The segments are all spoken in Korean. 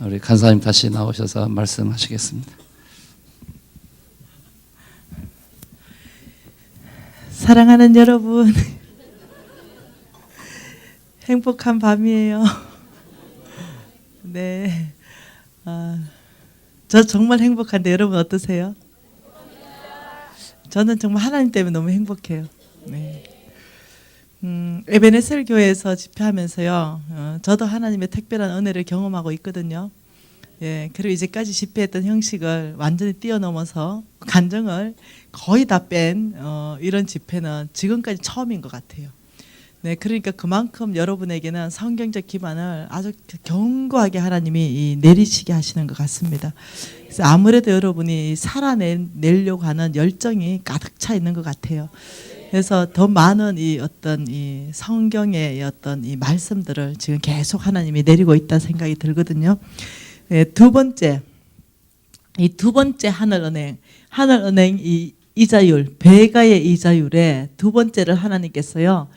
우리 간사님 다시 나오셔서 말씀하시겠습니다. 사랑하는 여러분, 행복한 밤이에요. 네, 저 정말 행복한데 여러분 어떠세요? 저는 정말 하나님 때문에 너무 행복해요. 네. 에베네셀 교회에서 집회하면서요, 저도 하나님의 특별한 은혜를 경험하고 있거든요. 예, 그리고 이제까지 집회했던 형식을 완전히 뛰어넘어서 간증을 거의 다 뺀 이런 집회는 지금까지 처음인 것 같아요. 네, 그러니까 그만큼 여러분에게는 성경적 기반을 아주 견고하게 하나님이 내리시게 하시는 것 같습니다. 그래서 아무래도 여러분이 살아내려고 하는 열정이 가득 차 있는 것 같아요. 그래서 더 많은 이 어떤 이 성경의 어떤 이 말씀들을 지금 계속 하나님이 내리고 있다 생각이 들거든요. 네, 두 번째 하늘은행 이 이자율, 배가의 이자율에 두 번째를 하나님께서요,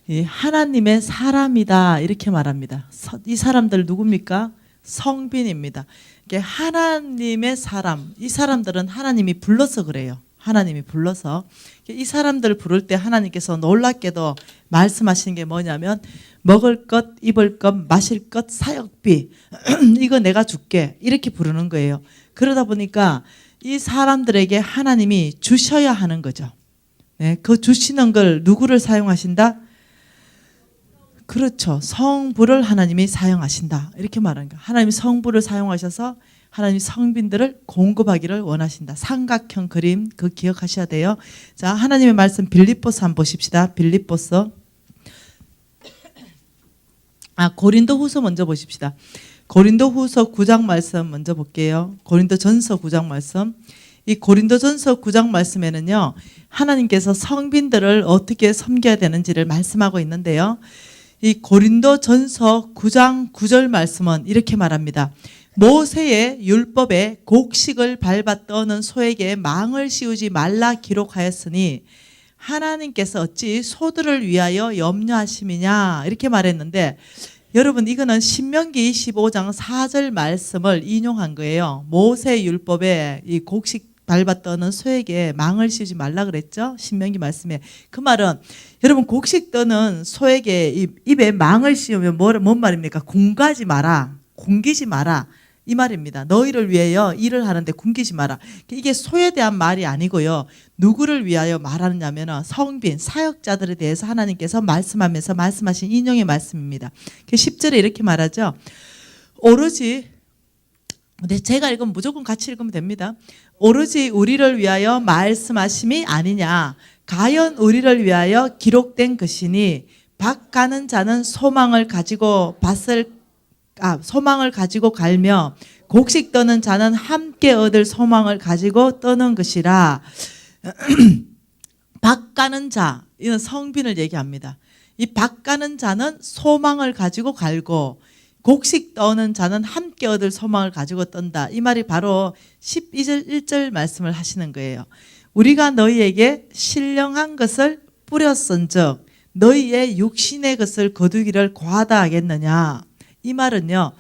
이 하나님의 사람이다 이렇게 말합니다. 이 사람들 누굽니까? 성빈입니다. 이게 하나님의 사람, 이 사람들은 하나님이 불러서 그래요. 하나님이 불러서 이 사람들 부를 때 하나님께서 놀랍게도 말씀하시는 게 뭐냐면, 먹을 것, 입을 것, 마실 것, 사역비 이거 내가 줄게 이렇게 부르는 거예요. 그러다 보니까 이 사람들에게 하나님이 주셔야 하는 거죠. 네, 그 주시는 걸 누구를 사용하신다? 그렇죠. 성부를 하나님이 사용하신다 이렇게 말하는 거예요. 하나님이 성부를 사용하셔서 하나님 성빈들을 공급하기를 원하신다. 삼각형 그림 그 기억하셔야 돼요. 자, 하나님의 말씀 빌립보서 한번 보십시다. 빌립보서 고린도후서 먼저 보십시다. 고린도후서 9장 말씀 먼저 볼게요. 고린도전서 9장 말씀. 이 고린도전서 9장 말씀에는요, 하나님께서 성빈들을 어떻게 섬겨야 되는지를 말씀하고 있는데요. 이 고린도전서 9장 9절 말씀은 이렇게 말합니다. 모세의 율법에 곡식을 밟아 떠는 소에게 망을 씌우지 말라 기록하였으니 하나님께서 어찌 소들을 위하여 염려하심이냐 이렇게 말했는데, 여러분 이거는 신명기 25장 4절 말씀을 인용한 거예요. 모세 율법에 이 곡식 밟아 떠는 소에게 망을 씌우지 말라 그랬죠. 신명기 말씀에. 그 말은 여러분 곡식 떠는 소에게 입에 망을 씌우면 뭔 말입니까? 굶가지 마라, 굶기지 마라 이 말입니다. 너희를 위하여 일을 하는데 굶기지 마라. 이게 소에 대한 말이 아니고요. 누구를 위하여 말하느냐면 성빈, 사역자들에 대해서 하나님께서 말씀하면서 말씀하신 인용의 말씀입니다. 10절에 이렇게 말하죠. 오로지, 근데 제가 읽으면 무조건 같이 읽으면 됩니다. 오로지 우리를 위하여 말씀하심이 아니냐. 가연 우리를 위하여 기록된 것이니 밭 가는 자는 소망을 가지고 갈며 곡식 떠는 자는 함께 얻을 소망을 가지고 떠는 것이라. 밭 가는 자, 이는 성빈을 얘기합니다. 이 밭 가는 자는 소망을 가지고 갈고 곡식 떠는 자는 함께 얻을 소망을 가지고 떤다. 이 말이 바로 12절 1절 말씀을 하시는 거예요. 우리가 너희에게 신령한 것을 뿌렸은즉 너희의 육신의 것을 거두기를 과하다 하겠느냐. 이 말은요,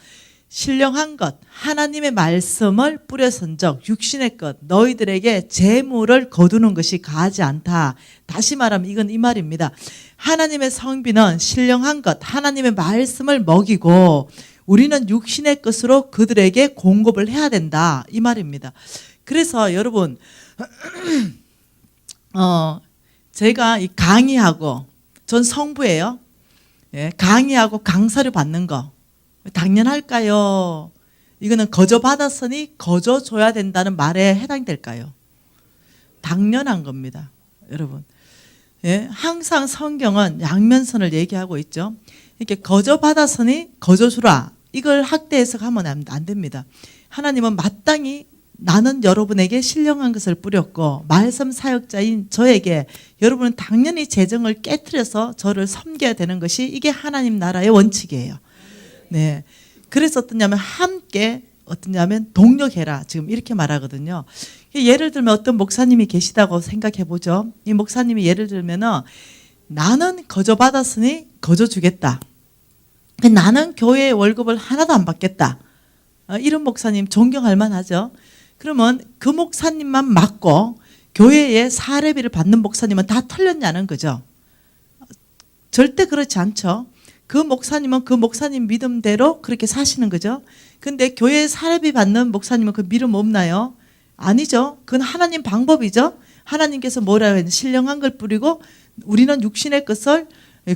신령한 것, 하나님의 말씀을 뿌려선적 육신의 것, 너희들에게 재물을 거두는 것이 가하지 않다. 다시 말하면 이건 이 말입니다. 하나님의 성비는 신령한 것, 하나님의 말씀을 먹이고 우리는 육신의 것으로 그들에게 공급을 해야 된다. 이 말입니다. 그래서 여러분, 제가 이 강의하고, 전 성부예요. 예, 강의하고 강사를 받는 거 당연할까요? 이거는 거저 받았으니 거저 줘야 된다는 말에 해당될까요? 당연한 겁니다, 여러분. 예, 항상 성경은 양면선을 얘기하고 있죠. 이렇게 거저 받았으니 거저 주라, 이걸 학대 해석하면 안 됩니다. 하나님은 마땅히 나는 여러분에게 신령한 것을 뿌렸고 말씀 사역자인 저에게 여러분은 당연히 재정을 깨트려서 저를 섬겨야 되는 것이 이게 하나님 나라의 원칙이에요. 네, 그래서 어떠냐면 동력해라 지금 이렇게 말하거든요. 예를 들면 어떤 목사님이 계시다고 생각해 보죠. 이 목사님이 예를 들면은 나는 거저 받았으니 거저 주겠다. 나는 교회의 월급을 하나도 안 받겠다. 이런 목사님 존경할 만하죠. 그러면 그 목사님만 맞고 교회에 사례비를 받는 목사님은 다 틀렸냐는 거죠. 절대 그렇지 않죠. 그 목사님은 그 목사님 믿음대로 그렇게 사시는 거죠. 근데 교회에 사례비 받는 목사님은 그 믿음 없나요? 아니죠. 그건 하나님 방법이죠. 하나님께서 뭐라 해야 신령한 걸 뿌리고 우리는 육신의 것을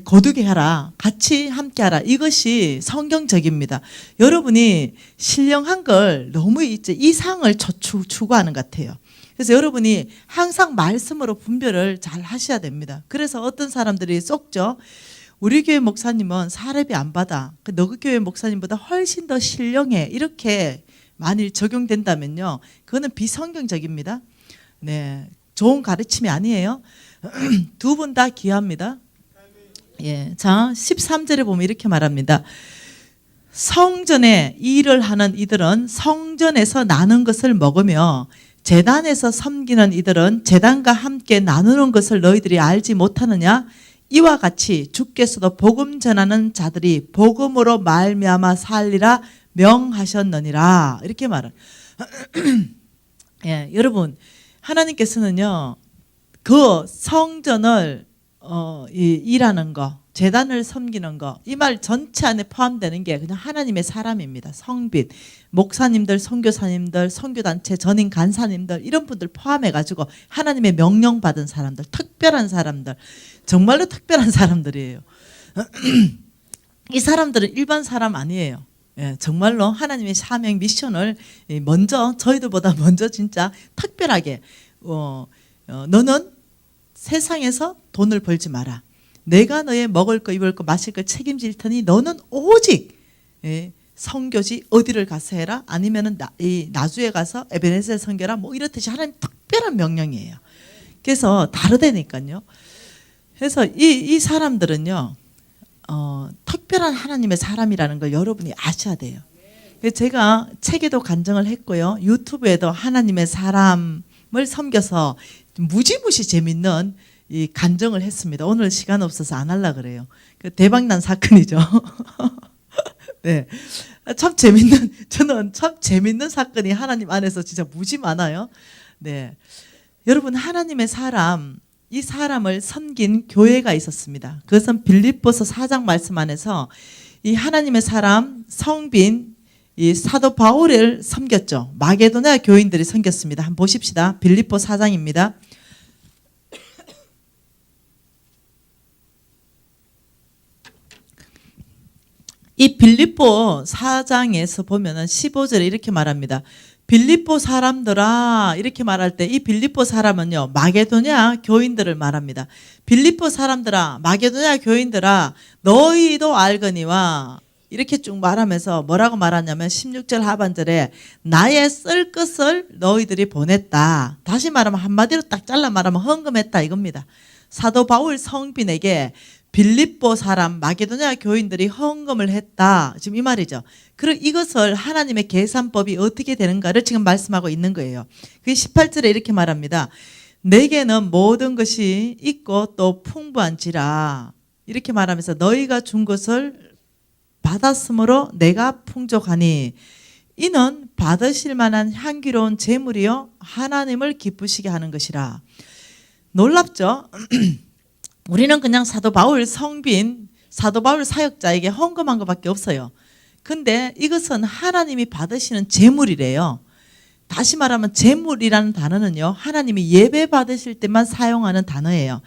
거두게 하라. 같이 함께 하라. 이것이 성경적입니다. 여러분이 신령한 걸 너무 이제 이상을 추구하는 것 같아요. 그래서 여러분이 항상 말씀으로 분별을 잘 하셔야 됩니다. 그래서 어떤 사람들이 쏙죠. 우리 교회 목사님은 사례비 안 받아. 너그 교회 목사님보다 훨씬 더 신령해. 이렇게 만일 적용된다면요. 그거는 비성경적입니다. 네, 좋은 가르침이 아니에요. 두 분 다 귀합니다. 예, 자 13절에 보면 이렇게 말합니다. 성전에 일을 하는 이들은 성전에서 나눈 것을 먹으며 제단에서 섬기는 이들은 제단과 함께 나누는 것을 너희들이 알지 못하느냐? 이와 같이 주께서도 복음 전하는 자들이 복음으로 말미암아 살리라 명하셨느니라. 이렇게 말을. 예, 여러분 하나님께서는요 그 성전을 일하는 거, 제단을 섬기는 거, 이 말 전체 안에 포함되는 게 그냥 하나님의 사람입니다. 성빈, 목사님들, 선교사님들, 선교단체, 전임 간사님들 이런 분들 포함해가지고 하나님의 명령 받은 사람들, 특별한 사람들, 정말로 특별한 사람들이에요. 이 사람들은 일반 사람 아니에요. 예, 정말로 하나님의 사명 미션을 먼저 저희들보다 먼저 진짜 특별하게 너는 세상에서 돈을 벌지 마라. 내가 너의 먹을 거 입을 거 마실 거 책임질 테니 너는 오직 선교지 어디를 가서 해라. 아니면은 나주에 가서 에베네셀 선교라. 뭐 이렇듯이 하나님 특별한 명령이에요. 그래서 다르다니까요. 그래서 이 사람들은요 특별한 하나님의 사람이라는 걸 여러분이 아셔야 돼요. 제가 책에도 간증을 했고요. 유튜브에도 하나님의 사람을 섬겨서 무지무지 재밌는 이 간증을 했습니다. 오늘 시간 없어서 안 하려고 그래요. 대박난 사건이죠. 네, 참 재밌는, 저는 참 재밌는 사건이 하나님 안에서 진짜 무지 많아요. 네, 여러분 하나님의 사람, 이 사람을 섬긴 교회가 있었습니다. 그것은 빌립보서 4장 말씀 안에서 이 하나님의 사람 성빈 이 사도 바울을 섬겼죠. 마게도냐 교인들이 섬겼습니다. 한번 보십시다. 빌립보 4장입니다. 이 빌립보 4장에서 보면은 15절에 이렇게 말합니다. 빌립보 사람들아 이렇게 말할 때 이 빌립보 사람은요 마게도냐 교인들을 말합니다. 빌립보 사람들아 마게도냐 교인들아 너희도 알거니와 이렇게 쭉 말하면서 뭐라고 말하냐면 16절 하반절에 나의 쓸 것을 너희들이 보냈다. 다시 말하면 한마디로 딱 잘라 말하면 헌금했다 이겁니다. 사도 바울 성빈에게 빌립보 사람 마게도냐 교인들이 헌금을 했다. 지금 이 말이죠. 그리고 이것을 하나님의 계산법이 어떻게 되는가를 지금 말씀하고 있는 거예요. 그 18절에 이렇게 말합니다. 내게는 모든 것이 있고 또 풍부한지라 이렇게 말하면서 너희가 준 것을 받았으므로 내가 풍족하니 이는 받으실 만한 향기로운 제물이요 하나님을 기쁘시게 하는 것이라. 놀랍죠? 우리는 그냥 사도 바울 성빈, 사도 바울 사역자에게 헌금한 것밖에 없어요. 근데 이것은 하나님이 받으시는 제물이래요. 다시 말하면 제물이라는 단어는요 하나님이 예배 받으실 때만 사용하는 단어예요.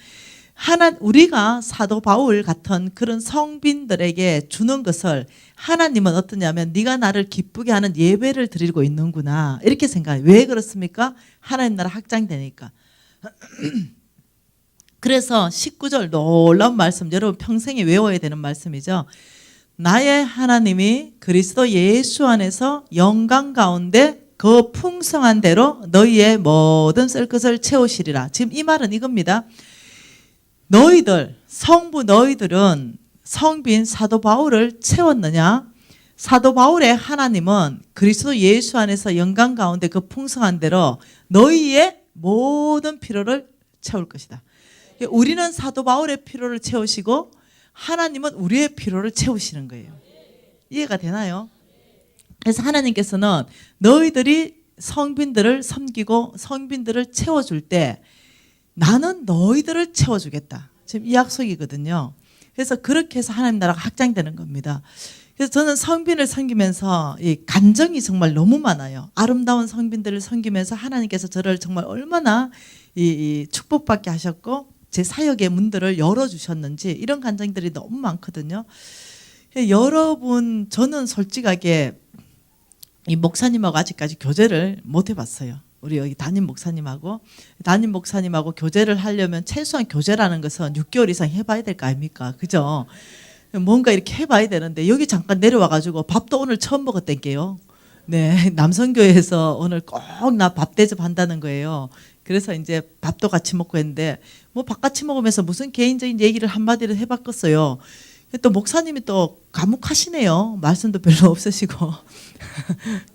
우리가 사도 바울 같은 그런 성빈들에게 주는 것을 하나님은 어떠냐면 네가 나를 기쁘게 하는 예배를 드리고 있는구나 이렇게 생각해요. 왜 그렇습니까? 하나님 나라 확장되니까. 그래서 19절 놀라운 말씀 여러분 평생에 외워야 되는 말씀이죠. 나의 하나님이 그리스도 예수 안에서 영광 가운데 그 풍성한 대로 너희의 모든 쓸 것을 채우시리라. 지금 이 말은 이겁니다. 너희들 성부 너희들은 성빈 사도 바울을 채웠느냐? 사도 바울의 하나님은 그리스도 예수 안에서 영광 가운데 그 풍성한 대로 너희의 모든 필요를 채울 것이다. 우리는 사도 바울의 필요를 채우시고 하나님은 우리의 필요를 채우시는 거예요. 이해가 되나요? 그래서 하나님께서는 너희들이 성빈들을 섬기고 성빈들을 채워줄 때 나는 너희들을 채워주겠다. 지금 이 약속이거든요. 그래서 그렇게 해서 하나님 나라가 확장되는 겁니다. 그래서 저는 성빈을 섬기면서 이 감정이 정말 너무 많아요. 아름다운 성빈들을 섬기면서 하나님께서 저를 정말 얼마나 이 축복받게 하셨고 제 사역의 문들을 열어주셨는지 이런 감정들이 너무 많거든요. 여러분, 저는 솔직하게 이 목사님하고 아직까지 교제를 못 해봤어요. 우리 여기 담임 목사님하고 교제를 하려면 최소한 교제라는 것은 6개월 이상 해봐야 될 거 아닙니까? 그죠? 뭔가 이렇게 해봐야 되는데 여기 잠깐 내려와가지고 밥도 오늘 처음 먹었댄게요. 네, 남성교회에서 오늘 꼭 나 밥 대접한다는 거예요. 그래서 이제 밥도 같이 먹고 했는데 뭐 밥 같이 먹으면서 무슨 개인적인 얘기를 한마디를 해봤겠어요. 또 목사님이 또 과묵하시네요. 말씀도 별로 없으시고.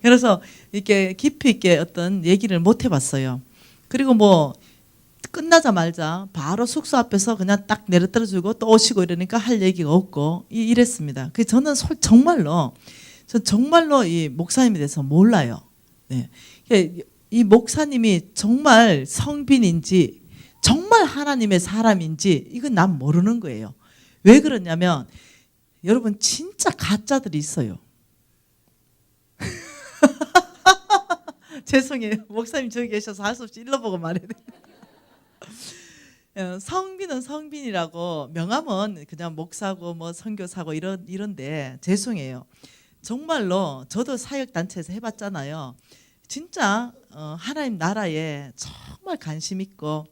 그래서 이렇게 깊이 있게 어떤 얘기를 못 해봤어요. 그리고 뭐 끝나자마자 바로 숙소 앞에서 그냥 딱 내려떨어지고 또 오시고 이러니까 할 얘기가 없고 이랬습니다. 그래서 저는 정말로 이 목사님에 대해서 몰라요. 네. 이 목사님이 정말 성빈인지 정말 하나님의 사람인지 이건 난 모르는 거예요. 왜 그러냐면 여러분 진짜 가짜들이 있어요. 죄송해요. 목사님 저기 계셔서 할 수 없이 일러보고 말해야 돼요. 성빈은 성빈이라고 명함은 그냥 목사고 뭐 선교사고 이런데 죄송해요. 정말로 저도 사역단체에서 해봤잖아요. 진짜 하나님 나라에 정말 관심 있고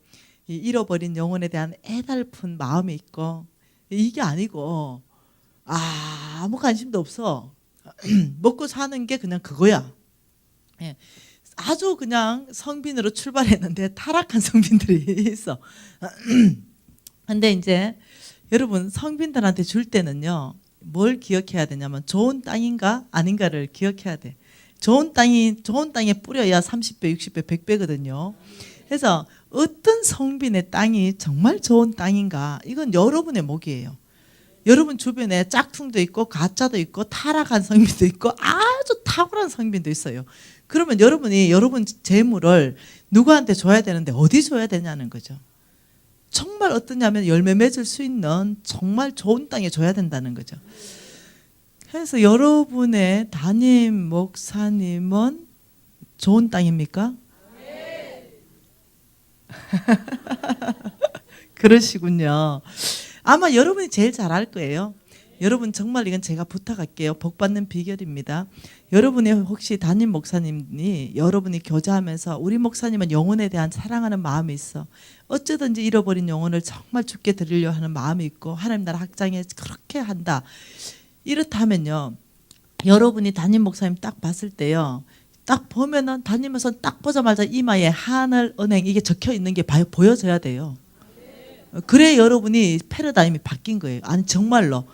이 잃어버린 영혼에 대한 애달픈 마음이 있고 이게 아니고 아무 관심도 없어. 먹고 사는 게 그냥 그거야. 예. 아주 그냥 성빈으로 출발했는데 타락한 성빈들이 있어. 근데 이제 여러분 성빈들한테 줄 때는요 뭘 기억해야 되냐면 좋은 땅인가 아닌가를 기억해야 돼. 좋은 땅에 뿌려야 30배, 60배, 100배거든요. 그래서 어떤 성빈의 땅이 정말 좋은 땅인가 이건 여러분의 몫이에요. 여러분 주변에 짝퉁도 있고 가짜도 있고 타락한 성빈도 있고 아주 탁월한 성빈도 있어요. 그러면 여러분이 여러분 재물을 누구한테 줘야 되는데 어디 줘야 되냐는 거죠. 정말 어떠냐면 열매 맺을 수 있는 정말 좋은 땅에 줘야 된다는 거죠. 그래서 여러분의 담임 목사님은 좋은 땅입니까? 그러시군요. 아마 여러분이 제일 잘할 거예요. 여러분 정말 이건 제가 부탁할게요. 복 받는 비결입니다. 여러분이 혹시 담임 목사님이 여러분이 교제하면서 우리 목사님은 영혼에 대한 사랑하는 마음이 있어. 어쩌든지 잃어버린 영혼을 정말 주께 드리려 하는 마음이 있고 하나님 나라 확장에 그렇게 한다. 이렇다면요. 여러분이 담임 목사님 딱 봤을 때요. 딱 보면은 다니면서 딱 보자마자 이마에 하늘은행 이게 적혀 있는 게 보여져야 돼요. 그래 여러분이 패러다임이 바뀐 거예요. 아니 정말로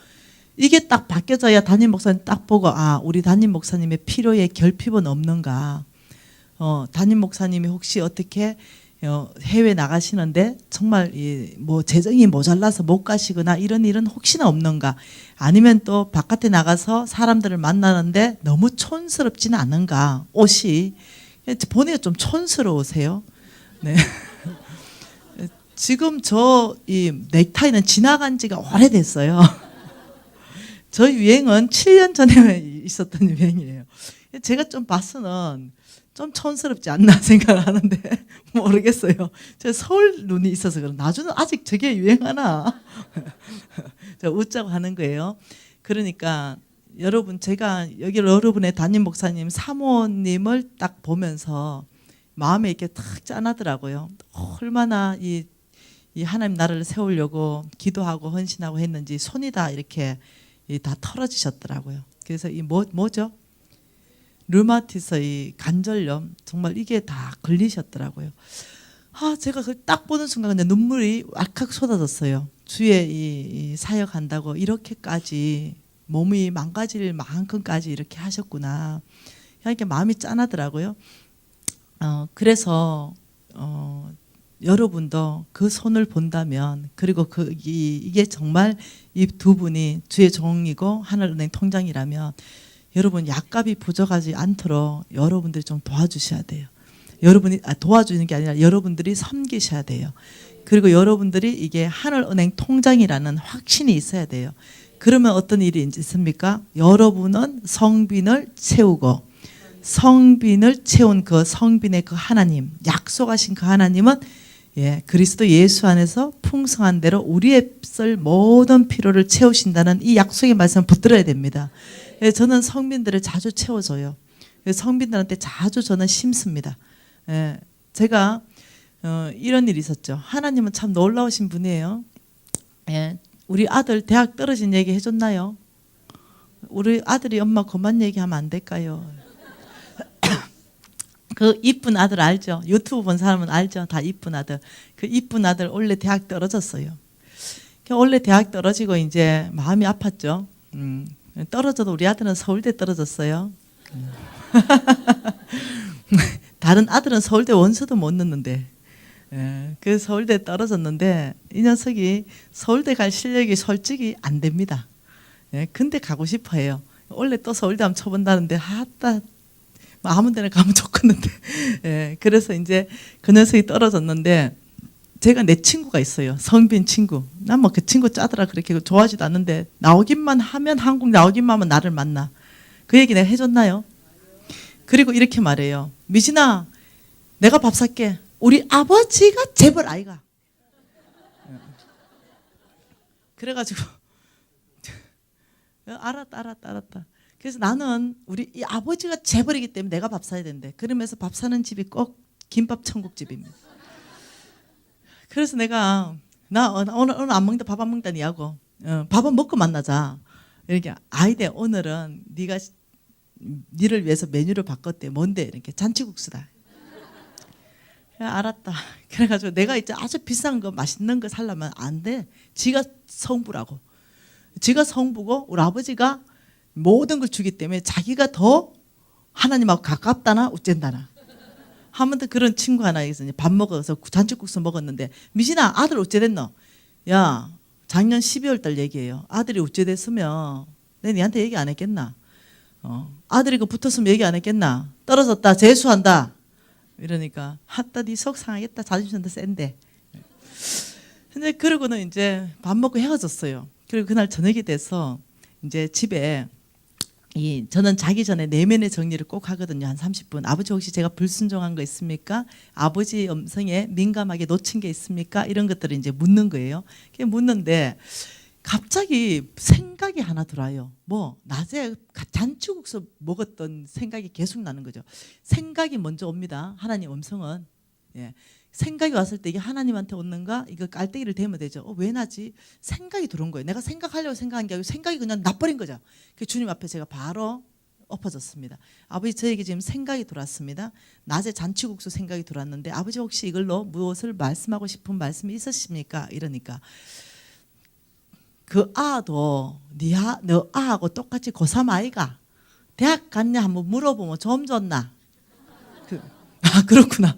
이게 딱 바뀌어져야 담임 목사님 딱 보고 아 우리 담임 목사님의 필요에 결핍은 없는가. 담임 목사님이 혹시 어떻게 해외 나가시는데 정말 뭐 재정이 모자라서 못 가시거나 이런 일은 혹시나 없는가. 아니면 또 바깥에 나가서 사람들을 만나는데 너무 촌스럽지는 않은가. 옷이 보니까 좀 촌스러우세요. 네. 지금 저 이 넥타이는 지나간 지가 오래됐어요. 저 유행은 7년 전에 있었던 유행이에요. 제가 좀 봐서는 좀 촌스럽지 않나 생각하는데 모르겠어요. 제가 서울 눈이 있어서 그런. 나중에 아직 저게 유행하나? 저 웃자고 하는 거예요. 그러니까 여러분 제가 여기 여러분의 담임 목사님 사모님을 딱 보면서 마음에 이렇게 탁 짠하더라고요. 얼마나 이 하나님 나라를 세우려고 기도하고 헌신하고 했는지 손이 다 이렇게 다 털어지셨더라고요. 그래서 이 뭐죠? 류마티스 이 관절염 정말 이게 다 걸리셨더라고요. 제가 그걸 딱 보는 순간 그냥 눈물이 왈칵 쏟아졌어요. 주에 이 사역한다고 이렇게까지 몸이 망가질 만큼까지 이렇게 하셨구나. 이렇게 마음이 짠하더라고요. 그래서 여러분도 그 손을 본다면 그리고 이게 정말 이 두 분이 주의 종이고 하늘은행 통장이라면 여러분 약값이 부족하지 않도록 여러분들이 좀 도와주셔야 돼요. 여러분이 도와주는 게 아니라 여러분들이 섬기셔야 돼요. 그리고 여러분들이 이게 하늘은행 통장이라는 확신이 있어야 돼요. 그러면 어떤 일이 있습니까? 여러분은 성빈을 채우고 성빈을 채운 그 성빈의 그 하나님, 약속하신 그 하나님은 그리스도 예수 안에서 풍성한 대로 우리의 쓸 모든 필요를 채우신다는 이 약속의 말씀을 붙들어야 됩니다. 저는 성빈들을 자주 채워줘요. 성빈들한테 자주 저는 심습니다. 제가 이런 일이 있었죠. 하나님은 참 놀라우신 분이에요. 우리 아들 대학 떨어진 얘기 해줬나요? 우리 아들이 엄마 그만 얘기하면 안 될까요? 그 이쁜 아들 알죠? 유튜브 본 사람은 알죠? 다 이쁜 아들. 그 이쁜 아들 원래 대학 떨어졌어요. 원래 대학 떨어지고 이제 마음이 아팠죠. 떨어져도 우리 아들은 서울대 떨어졌어요. 다른 아들은 서울대 원서도 못 넣는데, 그 서울대 떨어졌는데 이 녀석이 서울대 갈 실력이 솔직히 안 됩니다. 근데 가고 싶어해요. 원래 또 서울대 한번 쳐본다는데 아따 아무 데나 가면 좋겠는데. 그래서 이제 그 녀석이 떨어졌는데 제가 내 친구가 있어요. 성빈 친구. 난 뭐 그 친구 짜더라 그렇게 좋아하지도 않는데 나오기만 하면 한국 나오기만 하면 나를 만나. 그 얘기 내가 해줬나요? 그리고 이렇게 말해요. 미진아 내가 밥 살게. 우리 아버지가 재벌 아이가. 그래가지고 알았다. 그래서 나는 우리 이 아버지가 재벌이기 때문에 내가 밥 사야 된대. 그러면서 밥 사는 집이 꼭 김밥 천국집입니다. 그래서 내가 나 오늘 안 먹는다 밥 안 먹는다니 하고 밥은 먹고 만나자. 이렇게 아이대 오늘은 네가 니를 위해서 메뉴를 바꿨대. 뭔데? 이렇게 잔치국수다. 알았다. 그래가지고 내가 이제 아주 비싼 거 맛있는 거 살려면 안 돼. 지가 성부라고. 지가 성부고 우리 아버지가 모든 걸 주기 때문에 자기가 더 하나님하고 가깝다나 어쩐다나. 한 번 더 그런 친구 하나 있어요. 밥 먹어서 잔치국수 먹었는데 미진아 아들 어째 됐노? 야 작년 12월 달 얘기예요. 아들이 어째 됐으면 내가 니한테 얘기 안 했겠나? 아들이 그 붙었으면 얘기 안 했겠나? 떨어졌다 재수한다. 이러니까 하따 니 속 상하겠다. 자존심도 센데. 근데 그러고는 이제 밥 먹고 헤어졌어요. 그리고 그날 저녁이 돼서 이제 집에 저는 자기 전에 내면의 정리를 꼭 하거든요. 한 30분. 아버지 혹시 제가 불순종한 거 있습니까? 아버지 음성에 민감하게 놓친 게 있습니까? 이런 것들을 이제 묻는 거예요. 묻는데 갑자기 생각이 하나 들어요. 뭐 낮에 잔치국수 먹었던 생각이 계속 나는 거죠. 생각이 먼저 옵니다. 하나님 음성은. 생각이 왔을 때 이게 하나님한테 오는가? 이거 깔때기를 대면 되죠. 왜 나지? 생각이 들어온 거예요. 내가 생각하려고 생각한 게 아니고 생각이 그냥 나버린 거죠. 그 주님 앞에 제가 바로 엎어졌습니다. 아버지 저에게 지금 생각이 들어왔습니다. 낮에 잔치국수 생각이 들어왔는데 아버지 혹시 이걸로 무엇을 말씀하고 싶은 말씀이 있으십니까? 이러니까 그 아도 너 아하고 똑같이 고3 아이가 대학 갔냐 한번 물어보면 좀 줬나? 그렇구나.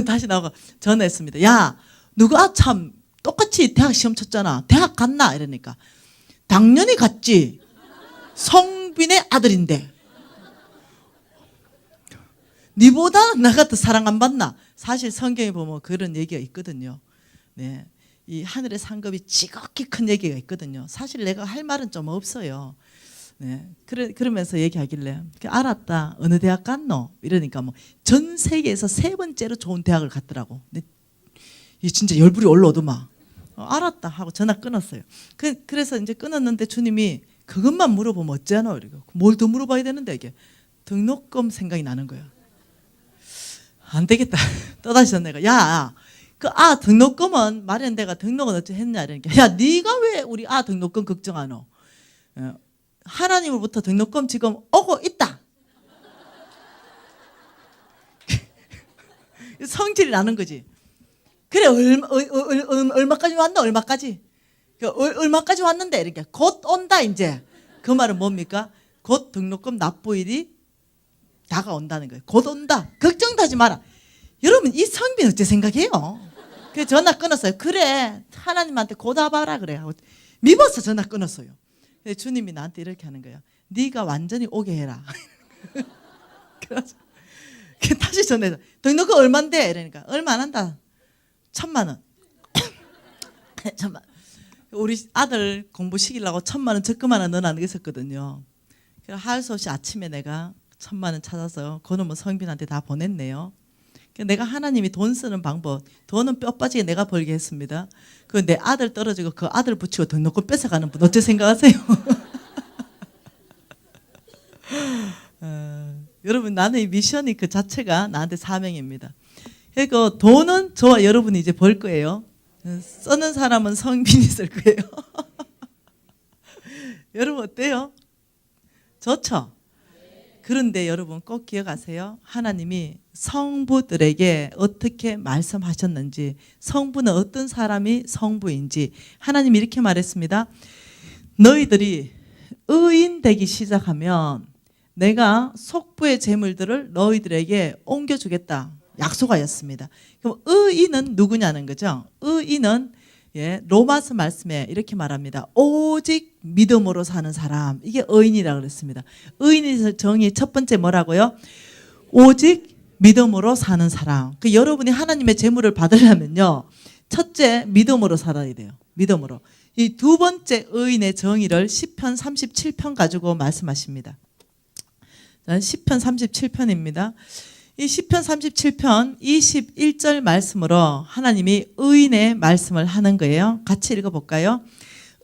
다시 나오고 전화했습니다. 야 누가 참 똑같이 대학 시험 쳤잖아. 대학 갔나? 이러니까 당연히 갔지. 성빈의 아들인데. 니보다 나가 더 사랑 안 받나? 사실 성경에 보면 그런 얘기가 있거든요. 네, 이 하늘의 상급이 지극히 큰 얘기가 있거든요. 사실 내가 할 말은 좀 없어요. 네, 그러면서 얘기하길래 알았다. 어느 대학 갔노? 이러니까 뭐 전 세계에서 3번째로 좋은 대학을 갔더라고. 근데 이 진짜 열불이 올라오더만. 알았다 하고 전화 끊었어요. 그래서 이제 끊었는데 주님이 그것만 물어보면 어쩌노? 이러고 뭘 더 물어봐야 되는데 이게 등록금 생각이 나는 거야. 안 되겠다. 또다시 전화가 야, 그 등록금은 마련대가 등록은 어째 했냐 이러니까 야, 네가 왜 우리 등록금 걱정하노? 하나님으로부터 등록금 지금 오고 있다. 성질이 나는 거지. 그래 얼마까지 왔나? 얼마까지? 얼마까지 왔는데 이렇게 곧 온다 이제. 그 말은 뭡니까? 곧 등록금 납부일이 다가온다는 거예요. 곧 온다. 걱정도 하지 마라. 여러분 이 성빈 어째 생각해요? 그래서 전화 끊었어요. 그래 하나님한테 고다봐라 그래. 미워서 전화 끊었어요. 주님이 나한테 이렇게 하는 거예요. 네가 완전히 오게 해라. 그래서 다시 전해서 등록금 얼만데? 이러니까 얼마 안 한다. 1,000만 원. 1,000만. 우리 아들 공부 시키려고 1,000만 원 적금 하나 넣어놨는 게 있었거든요. 그래서 할 수 없이 아침에 내가 1,000만 원 찾아서 그놈은 성빈한테 다 보냈네요. 내가 하나님이 돈 쓰는 방법, 돈은 뼈 빠지게 내가 벌게 했습니다. 그 내 아들 떨어지고 그 아들 붙이고 등록금 뺏어가는 분 어째 생각하세요? 여러분, 나는 이 미션이 그 자체가 나한테 사명입니다. 그러니까 돈은 저와 여러분이 이제 벌 거예요. 쓰는 사람은 성빈이 쓸 거예요. 여러분 어때요? 좋죠? 그런데 여러분 꼭 기억하세요. 하나님이 성부들에게 어떻게 말씀하셨는지, 성부는 어떤 사람이 성부인지 하나님이 이렇게 말했습니다. 너희들이 의인 되기 시작하면 내가 속부의 재물들을 너희들에게 옮겨주겠다 약속하였습니다. 그럼 의인은 누구냐는 거죠. 의인은 로마서 말씀에 이렇게 말합니다. 오직 믿음으로 사는 사람, 이게 의인이라고 그랬습니다. 의인의 정의 첫 번째 뭐라고요? 오직 믿음으로 사는 사람. 그 여러분이 하나님의 재물을 받으려면요, 첫째 믿음으로 살아야 돼요. 믿음으로. 이 두 번째 의인의 정의를 시편 37편 가지고 말씀하십니다. 시편 37편입니다. 이 시편 37편 21절 말씀으로 하나님이 의인의 말씀을 하는 거예요. 같이 읽어볼까요?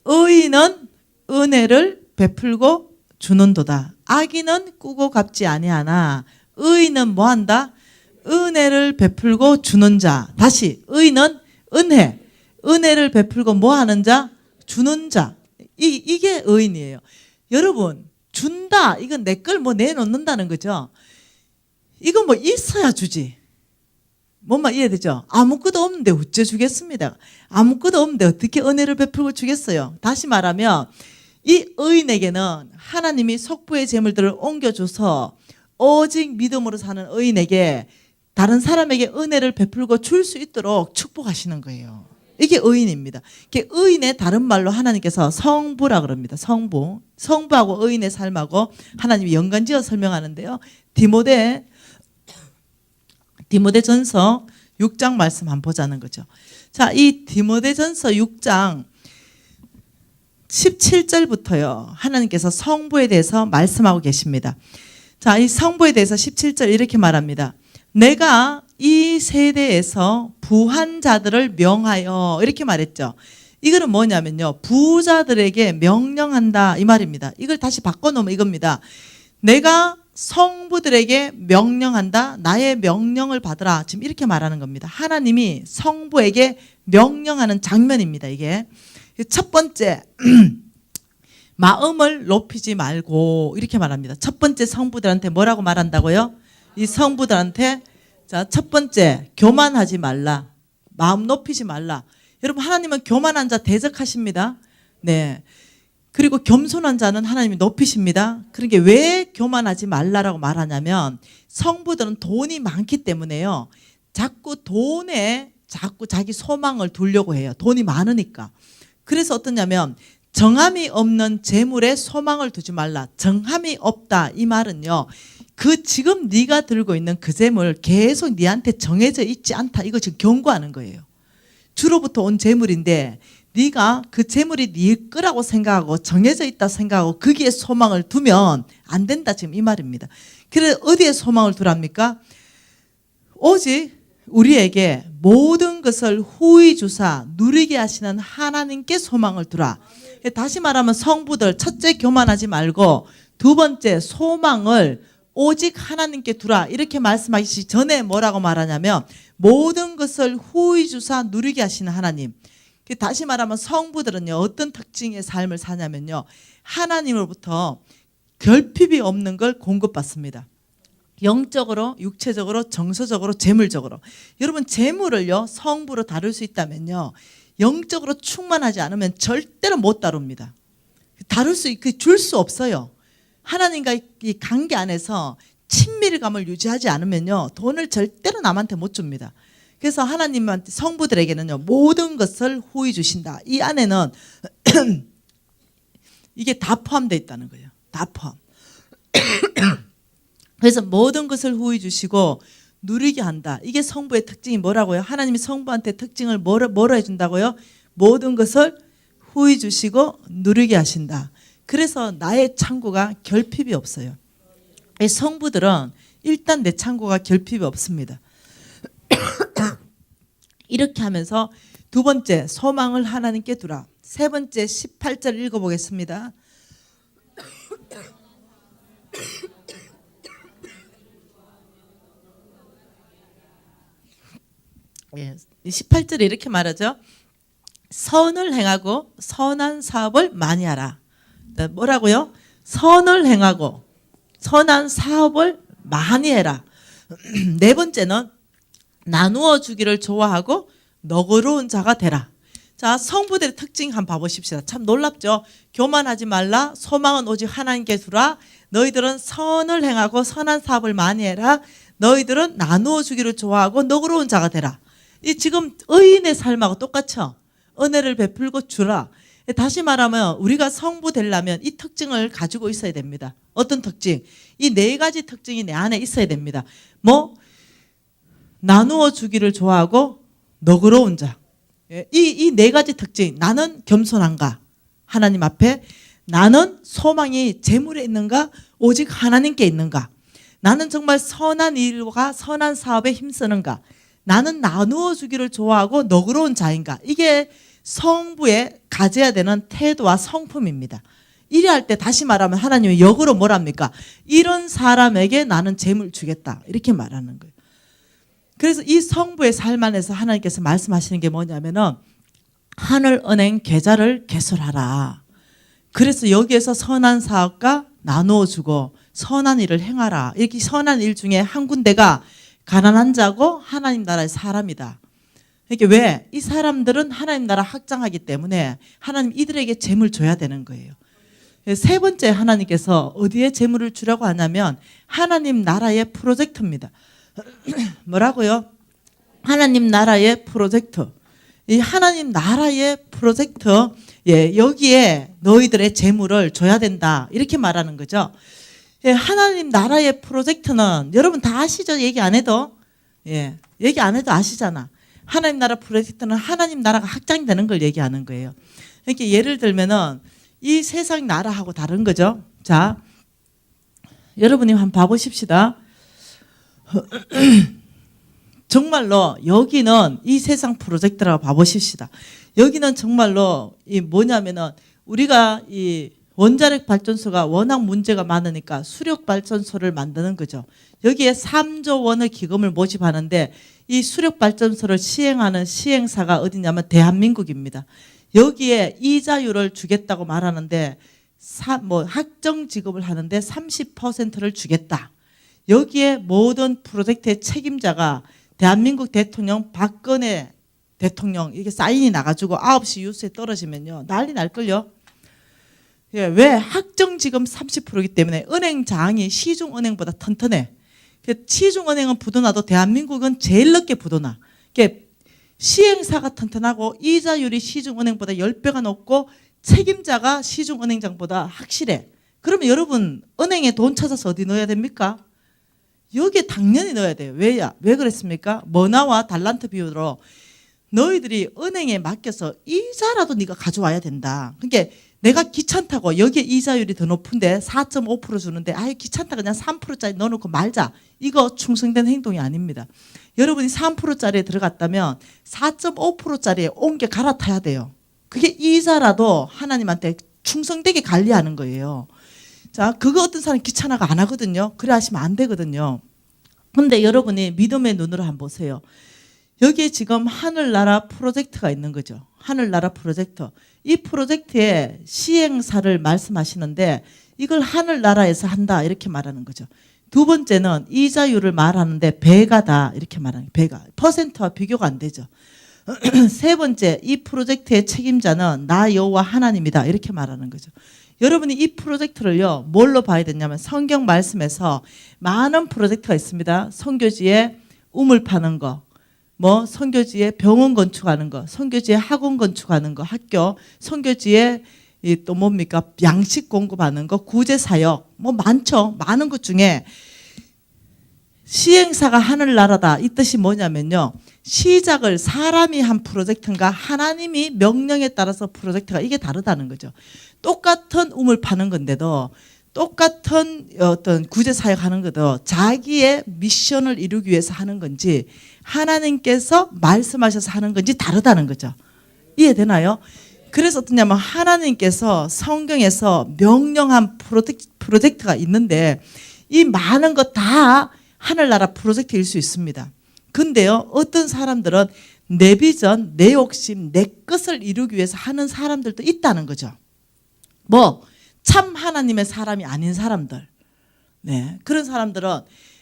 의인은 은혜를 베풀고 주는도다. 악인은 꾸고 갚지 아니하나 의인은 뭐한다? 은혜를 베풀고 주는 자. 다시, 의인은 은혜를 베풀고 뭐하는 자? 주는 자. 이게 의인이에요. 여러분, 준다, 이건 내 걸 뭐 내놓는다는 거죠. 이건 뭐 있어야 주지. 뭔말 이해되죠? 아무것도 없는데 어째 주겠습니다. 아무것도 없는데 어떻게 은혜를 베풀고 주겠어요? 다시 말하면 이 의인에게는 하나님이 속부의 재물들을 옮겨줘서 오직 믿음으로 사는 의인에게 다른 사람에게 은혜를 베풀고 줄 수 있도록 축복하시는 거예요. 이게 의인입니다. 이게 의인의 다른 말로 하나님께서 성부라 그럽니다. 성부. 성부하고 의인의 삶하고 하나님이 연관지어 설명하는데요. 디모데전서 6장 말씀 한번 보자는 거죠. 자, 이 디모데전서 6장 17절부터요. 하나님께서 성부에 대해서 말씀하고 계십니다. 자, 이 성부에 대해서 17절 이렇게 말합니다. 내가 이 세대에서 부한 자들을 명하여, 이렇게 말했죠. 이거는 뭐냐면요, 부자들에게 명령한다 이 말입니다. 이걸 다시 바꿔놓으면 이겁니다. 내가 성부들에게 명령한다. 나의 명령을 받으라. 지금 이렇게 말하는 겁니다. 하나님이 성부에게 명령하는 장면입니다. 이게 첫 번째, 마음을 높이지 말고, 이렇게 말합니다. 첫 번째 성부들한테 뭐라고 말한다고요? 이 성부들한테, 자, 첫 번째, 교만하지 말라. 마음 높이지 말라. 여러분, 하나님은 교만한 자 대적하십니다. 네. 그리고 겸손한 자는 하나님이 높이십니다. 그러니까 왜 교만하지 말라라고 말하냐면, 성부들은 돈이 많기 때문에요, 자꾸 돈에 자꾸 자기 소망을 두려고 해요. 돈이 많으니까. 그래서 어떠냐면, 정함이 없는 재물에 소망을 두지 말라. 정함이 없다 이 말은요, 그 지금 네가 들고 있는 그 재물 계속 네한테 정해져 있지 않다, 이거 지금 경고하는 거예요. 주로부터 온 재물인데 네가 그 재물이 네 거라고 생각하고 정해져 있다 생각하고 거기에 소망을 두면 안 된다, 지금 이 말입니다. 그래서 어디에 소망을 두랍니까? 오직 우리에게 모든 것을 후히 주사 누리게 하시는 하나님께 소망을 두라. 다시 말하면 성부들, 첫째 교만하지 말고 두 번째 소망을 오직 하나님께 두라, 이렇게 말씀하시기 전에 뭐라고 말하냐면 모든 것을 후히 주사 누리게 하시는 하나님. 다시 말하면 성부들은요, 어떤 특징의 삶을 사냐면요, 하나님으로부터 결핍이 없는 걸 공급받습니다. 영적으로, 육체적으로, 정서적으로, 재물적으로. 여러분, 재물을요 성부로 다룰 수 있다면요, 영적으로 충만하지 않으면 절대로 못 다룹니다. 줄 수 없어요. 하나님과 이 관계 안에서 친밀감을 유지하지 않으면요, 돈을 절대로 남한테 못 줍니다. 그래서 하나님한테, 성부들에게는요, 모든 것을 후히 주신다. 이 안에는 이게 다 포함되어 있다는 거예요. 다 포함. 그래서 모든 것을 후히 주시고 누리게 한다. 이게 성부의 특징이 뭐라고요? 하나님이 성부한테 특징을 뭐로 해준다고요? 모든 것을 후히 주시고 누리게 하신다. 그래서 나의 창고가 결핍이 없어요. 이 성부들은 일단 내 창고가 결핍이 없습니다. 이렇게 하면서 두 번째, 소망을 하나님께 두라. 세 번째, 18절 읽어보겠습니다. 예, 18절에 이렇게 말하죠. 선을 행하고 선한 사업을 많이 하라. 뭐라고요? 선을 행하고 선한 사업을 많이 해라. 네 번째는 나누어 주기를 좋아하고 너그러운 자가 되라. 자, 성부들의 특징 한번 봐보십시다. 참 놀랍죠? 교만하지 말라. 소망은 오직 하나님께 두라. 너희들은 선을 행하고 선한 사업을 많이 해라. 너희들은 나누어 주기를 좋아하고 너그러운 자가 되라. 이 지금 의인의 삶하고 똑같죠? 은혜를 베풀고 주라. 다시 말하면 우리가 성부 되려면 이 특징을 가지고 있어야 됩니다. 어떤 특징? 이 네 가지 특징이 내 안에 있어야 됩니다. 뭐? 나누어 주기를 좋아하고 너그러운 자. 이 네 가지 특징. 나는 겸손한가? 하나님 앞에. 나는 소망이 재물에 있는가? 오직 하나님께 있는가? 나는 정말 선한 일과 선한 사업에 힘쓰는가? 나는 나누어 주기를 좋아하고 너그러운 자인가? 이게 성부에 가져야 되는 태도와 성품입니다. 이래 할 때 다시 말하면 하나님이 역으로 뭐랍니까? 이런 사람에게 나는 재물 주겠다. 이렇게 말하는 거예요. 그래서 이 성부의 삶 안에서 하나님께서 말씀하시는 게 뭐냐면은 하늘은행 계좌를 개설하라. 그래서 여기에서 선한 사업과 나누어 주고 선한 일을 행하라. 이렇게 선한 일 중에 한 군데가 가난한 자고 하나님 나라의 사람이다. 이게 왜? 이 사람들은 하나님 나라 확장하기 때문에 하나님 이들에게 재물 줘야 되는 거예요. 세 번째 하나님께서 어디에 재물을 주라고 하냐면 하나님 나라의 프로젝트입니다. 뭐라고요? 하나님 나라의 프로젝트. 이 하나님 나라의 프로젝트, 예, 여기에 너희들의 재물을 줘야 된다. 이렇게 말하는 거죠. 예, 하나님 나라의 프로젝트는 여러분 다 아시죠? 얘기 안 해도. 예, 얘기 안 해도 아시잖아. 하나님 나라 프로젝트는 하나님 나라가 확장되는 걸 얘기하는 거예요. 이렇게 예를 들면은 이 세상 나라하고 다른 거죠. 자, 여러분이 한번 봐보십시다. 정말로 여기는 이 세상 프로젝트라고 봐보십시다. 여기는 정말로 이 뭐냐면은 우리가 이 원자력 발전소가 워낙 문제가 많으니까 수력 발전소를 만드는 거죠. 여기에 3조 원의 기금을 모집하는데 이 수력 발전소를 시행하는 시행사가 어디냐면 대한민국입니다. 여기에 이자율을 주겠다고 말하는데 학정 지급을 하는데 30%를 주겠다. 여기에 모든 프로젝트의 책임자가 대한민국 대통령 박근혜 대통령 이게 사인이 나가지고 9시 뉴스에 떨어지면요 난리 날걸요. 예, 왜? 학정지금 30%이기 때문에 은행장이 시중은행보다 튼튼해. 시중은행은 부도나도 대한민국은 제일 늦게 부도나. 시행사가 튼튼하고 이자율이 시중은행보다 10배가 높고 책임자가 시중은행장보다 확실해. 그러면 여러분 은행에 돈 찾아서 어디 넣어야 됩니까? 여기에 당연히 넣어야 돼요. 왜야? 왜 그랬습니까? 머나와 달란트 비율로 너희들이 은행에 맡겨서 이자라도 네가 가져와야 된다. 그러니까 내가 귀찮다고 여기에 이자율이 더 높은데 4.5% 주는데 아유 귀찮다 그냥 3%짜리 넣어놓고 말자. 이거 충성된 행동이 아닙니다. 여러분이 3%짜리에 들어갔다면 4.5%짜리에 옮겨 갈아타야 돼요. 그게 이자라도 하나님한테 충성되게 관리하는 거예요. 자, 그거 어떤 사람 귀찮아가 안 하거든요. 그래 하시면 안 되거든요. 근데 여러분이 믿음의 눈으로 한번 보세요. 여기에 지금 하늘나라 프로젝트가 있는 거죠. 하늘나라 프로젝트. 이 프로젝트의 시행사를 말씀하시는데 이걸 하늘나라에서 한다 이렇게 말하는 거죠. 두 번째는 이자율을 말하는데 배가다 이렇게 말하는 거예요. 배가. 퍼센트와 비교가 안 되죠. 세 번째, 이 프로젝트의 책임자는 나 여호와 하나님이다 이렇게 말하는 거죠. 여러분이 이 프로젝트를요 뭘로 봐야 되냐면 성경 말씀에서 많은 프로젝트가 있습니다. 선교지에 우물 파는 거, 뭐 선교지에 병원 건축하는 거, 선교지에 학원 건축하는 거, 학교, 선교지에 이 또 뭡니까? 양식 공급하는 거, 구제 사역, 뭐 많죠. 많은 것 중에 시행사가 하늘나라다. 이 뜻이 뭐냐면요. 시작을 사람이 한 프로젝트인가 하나님이 명령에 따라서 프로젝트가 이게 다르다는 거죠. 똑같은 우물 파는 건데도 똑같은 어떤 구제 사역하는 것도 자기의 미션을 이루기 위해서 하는 건지 하나님께서 말씀하셔서 하는 건지 다르다는 거죠. 이해되나요? 그래서 어떠냐면 하나님께서 성경에서 명령한 프로젝트가 있는데 이 많은 거 다 하늘나라 프로젝트일 수 있습니다. 근데요, 어떤 사람들은 내 비전, 내 욕심, 내 것을 이루기 위해서 하는 사람들도 있다는 거죠. 뭐 참 하나님의 사람이 아닌 사람들, 네, 그런 사람들은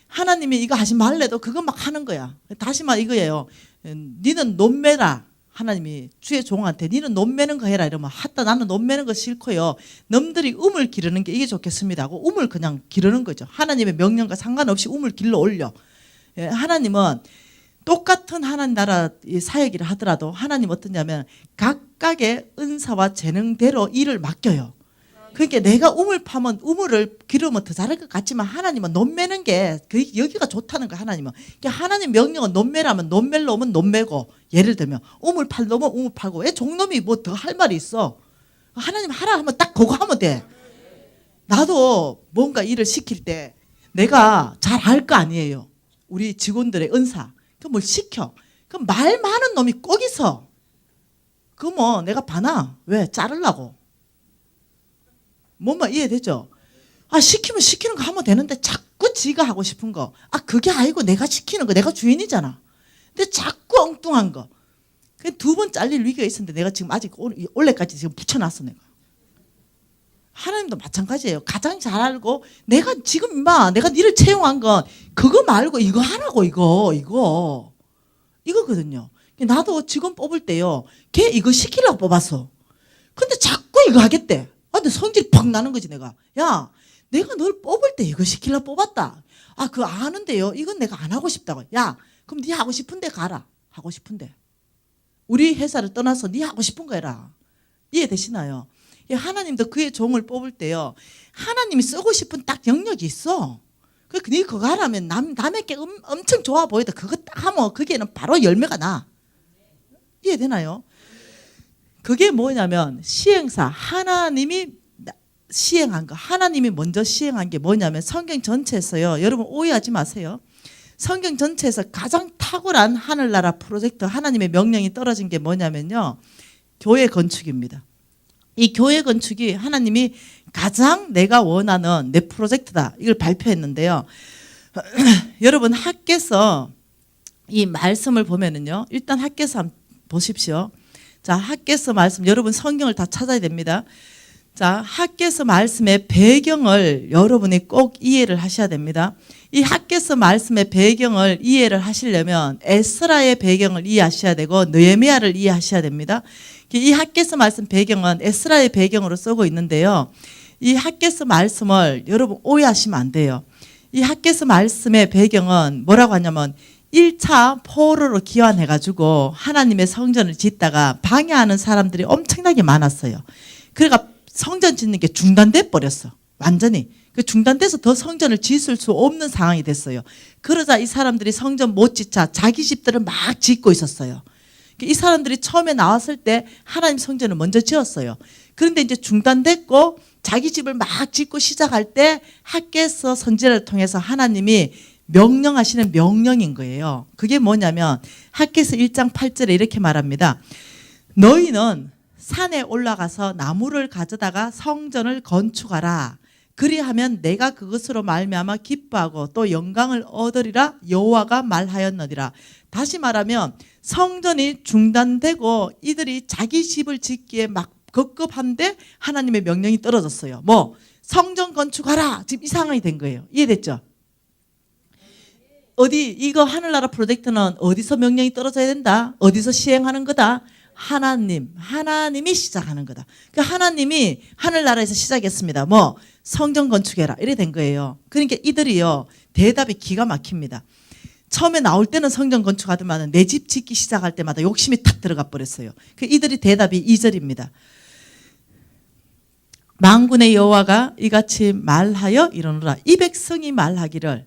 하나님이 이거 하지 말래도 그거 막 하는 거야. 다시 말 이거예요. 니는 논매라. 하나님이 주의 종한테 니는 논매는 거 해라 이러면 하다 나는 논매는 거 싫고요. 넘들이 우물 기르는 게 이게 좋겠습니다 하고 우물 그냥 기르는 거죠. 하나님의 명령과 상관없이 우물 길러 올려. 예, 하나님은 똑같은 하나님 나라 사역이라 하더라도 하나님 어떠냐면 각각의 은사와 재능대로 일을 맡겨요. 그러니까 내가 우물 파면 우물을 기르면 더 잘할 것 같지만 하나님은 논매는 게 여기가 좋다는 거야. 하나님은. 그러니까 하나님 명령은 논매라면 논매로 오면 논매고, 예를 들면 우물 팔로 오면 우물 팔고, 왜 종놈이 뭐 더 할 말이 있어. 하나님 하라 하면 딱 그거 하면 돼. 나도 뭔가 일을 시킬 때 내가 잘 할 거 아니에요. 우리 직원들의 은사. 그럼 뭘 시켜. 그럼 말 많은 놈이 꼭 있어. 그거 뭐 내가 봐나. 왜? 자르려고. 뭔가 이해되죠? 아, 시키면 시키는 거 하면 되는데 자꾸 지가 하고 싶은 거. 아, 그게 아니고 내가 시키는 거. 내가 주인이잖아. 근데 자꾸 엉뚱한 거. 두 번 잘릴 위기가 있었는데 내가 지금 아직 올해까지 지금 붙여놨어 내가. 하나님도 마찬가지예요. 가장 잘 알고 내가 지금 임마 내가 니를 채용한 건 그거 말고 이거 하라고 이거거든요. 나도 직원 뽑을 때요. 걔 이거 시키려고 뽑았어. 근데 자꾸 이거 하겠대. 아, 근데 성질이 팍 나는 거지 내가. 야, 내가 널 뽑을 때 이거 시키려고 뽑았다. 아, 그거 아는데요. 이건 내가 안 하고 싶다고. 야, 그럼 네 하고 싶은데 가라. 하고 싶은데. 우리 회사를 떠나서 네 하고 싶은 거 해라. 이해되시나요? 하나님도 그의 종을 뽑을 때요. 하나님이 쓰고 싶은 딱 영역이 있어. 그러니까 네 그거 하라면 남에게 엄청 좋아 보이다. 그거 딱 하면 그게는 바로 열매가 나. 이해되나요? 그게 뭐냐면 시행사, 하나님이 시행한 거, 하나님이 먼저 시행한 게 뭐냐면 성경 전체에서요. 여러분 오해하지 마세요. 성경 전체에서 가장 탁월한 하늘나라 프로젝트, 하나님의 명령이 떨어진 게 뭐냐면요. 교회 건축입니다. 이 교회 건축이 하나님이 가장 내가 원하는 내 프로젝트다. 이걸 발표했는데요. 여러분 학께서 이 말씀을 보면은요. 일단 학께서 한번 보십시오. 자, 학께서 말씀, 여러분 성경을 다 찾아야 됩니다. 자, 학께서 말씀의 배경을 여러분이 꼭 이해를 하셔야 됩니다. 이 학께서 말씀의 배경을 이해를 하시려면 에스라의 배경을 이해하셔야 되고 느헤미야를 이해하셔야 됩니다. 이 학께서 말씀 배경은 에스라의 배경으로 쓰고 있는데요. 이 학께서 말씀을 여러분 오해하시면 안 돼요. 이 학께서 말씀의 배경은 뭐라고 하냐면 1차 포로로 귀환해가지고 하나님의 성전을 짓다가 방해하는 사람들이 엄청나게 많았어요. 그러니까 성전 짓는 게 중단돼 버렸어. 완전히. 중단돼서 더 성전을 짓을 수 없는 상황이 됐어요. 그러자 이 사람들이 성전 못 짓자 자기 집들을 막 짓고 있었어요. 이 사람들이 처음에 나왔을 때 하나님 성전을 먼저 지었어요. 그런데 이제 중단됐고 자기 집을 막 짓고 시작할 때 학개서 선지자를 통해서 하나님이 명령하시는 명령인 거예요. 그게 뭐냐면 학개서 1장 8절에 이렇게 말합니다. 너희는 산에 올라가서 나무를 가져다가 성전을 건축하라. 그리하면 내가 그것으로 말미암아 기뻐하고 또 영광을 얻으리라 여호와가 말하였느니라. 다시 말하면 성전이 중단되고 이들이 자기 집을 짓기에 막 급급한데 하나님의 명령이 떨어졌어요. 뭐 성전 건축하라. 지금 이 상황이 된 거예요. 이해됐죠? 어디 이거 하늘나라 프로젝트는 어디서 명령이 떨어져야 된다? 어디서 시행하는 거다? 하나님이 시작하는 거다. 그러니까 하나님이 하늘나라에서 시작했습니다. 뭐 성전 건축해라 이래 된 거예요. 그러니까 이들이요 대답이 기가 막힙니다. 처음에 나올 때는 성전 건축하더만 내 집 짓기 시작할 때마다 욕심이 탁 들어가 버렸어요. 그 이들이 대답이 2절입니다. 만군의 여호와가 이같이 말하여 이르노라. 이 백성이 말하기를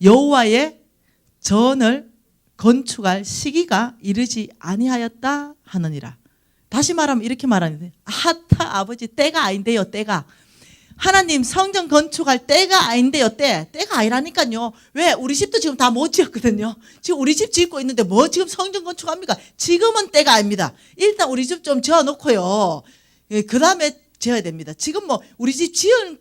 여호와의 전을 건축할 시기가 이르지 아니하였다 하느니라. 다시 말하면 이렇게 말하는데, 아따 아버지 때가 아닌데요, 때가. 하나님 성전 건축할 때가 아닌데요, 때가 아니라니까요. 왜? 우리 집도 지금 다 못 지었거든요. 지금 우리 집 짓고 있는데 뭐 지금 성전 건축합니까? 지금은 때가 아닙니다. 일단 우리 집 좀 지어놓고요, 그 다음에 지어야 됩니다. 지금 뭐 우리 집 지은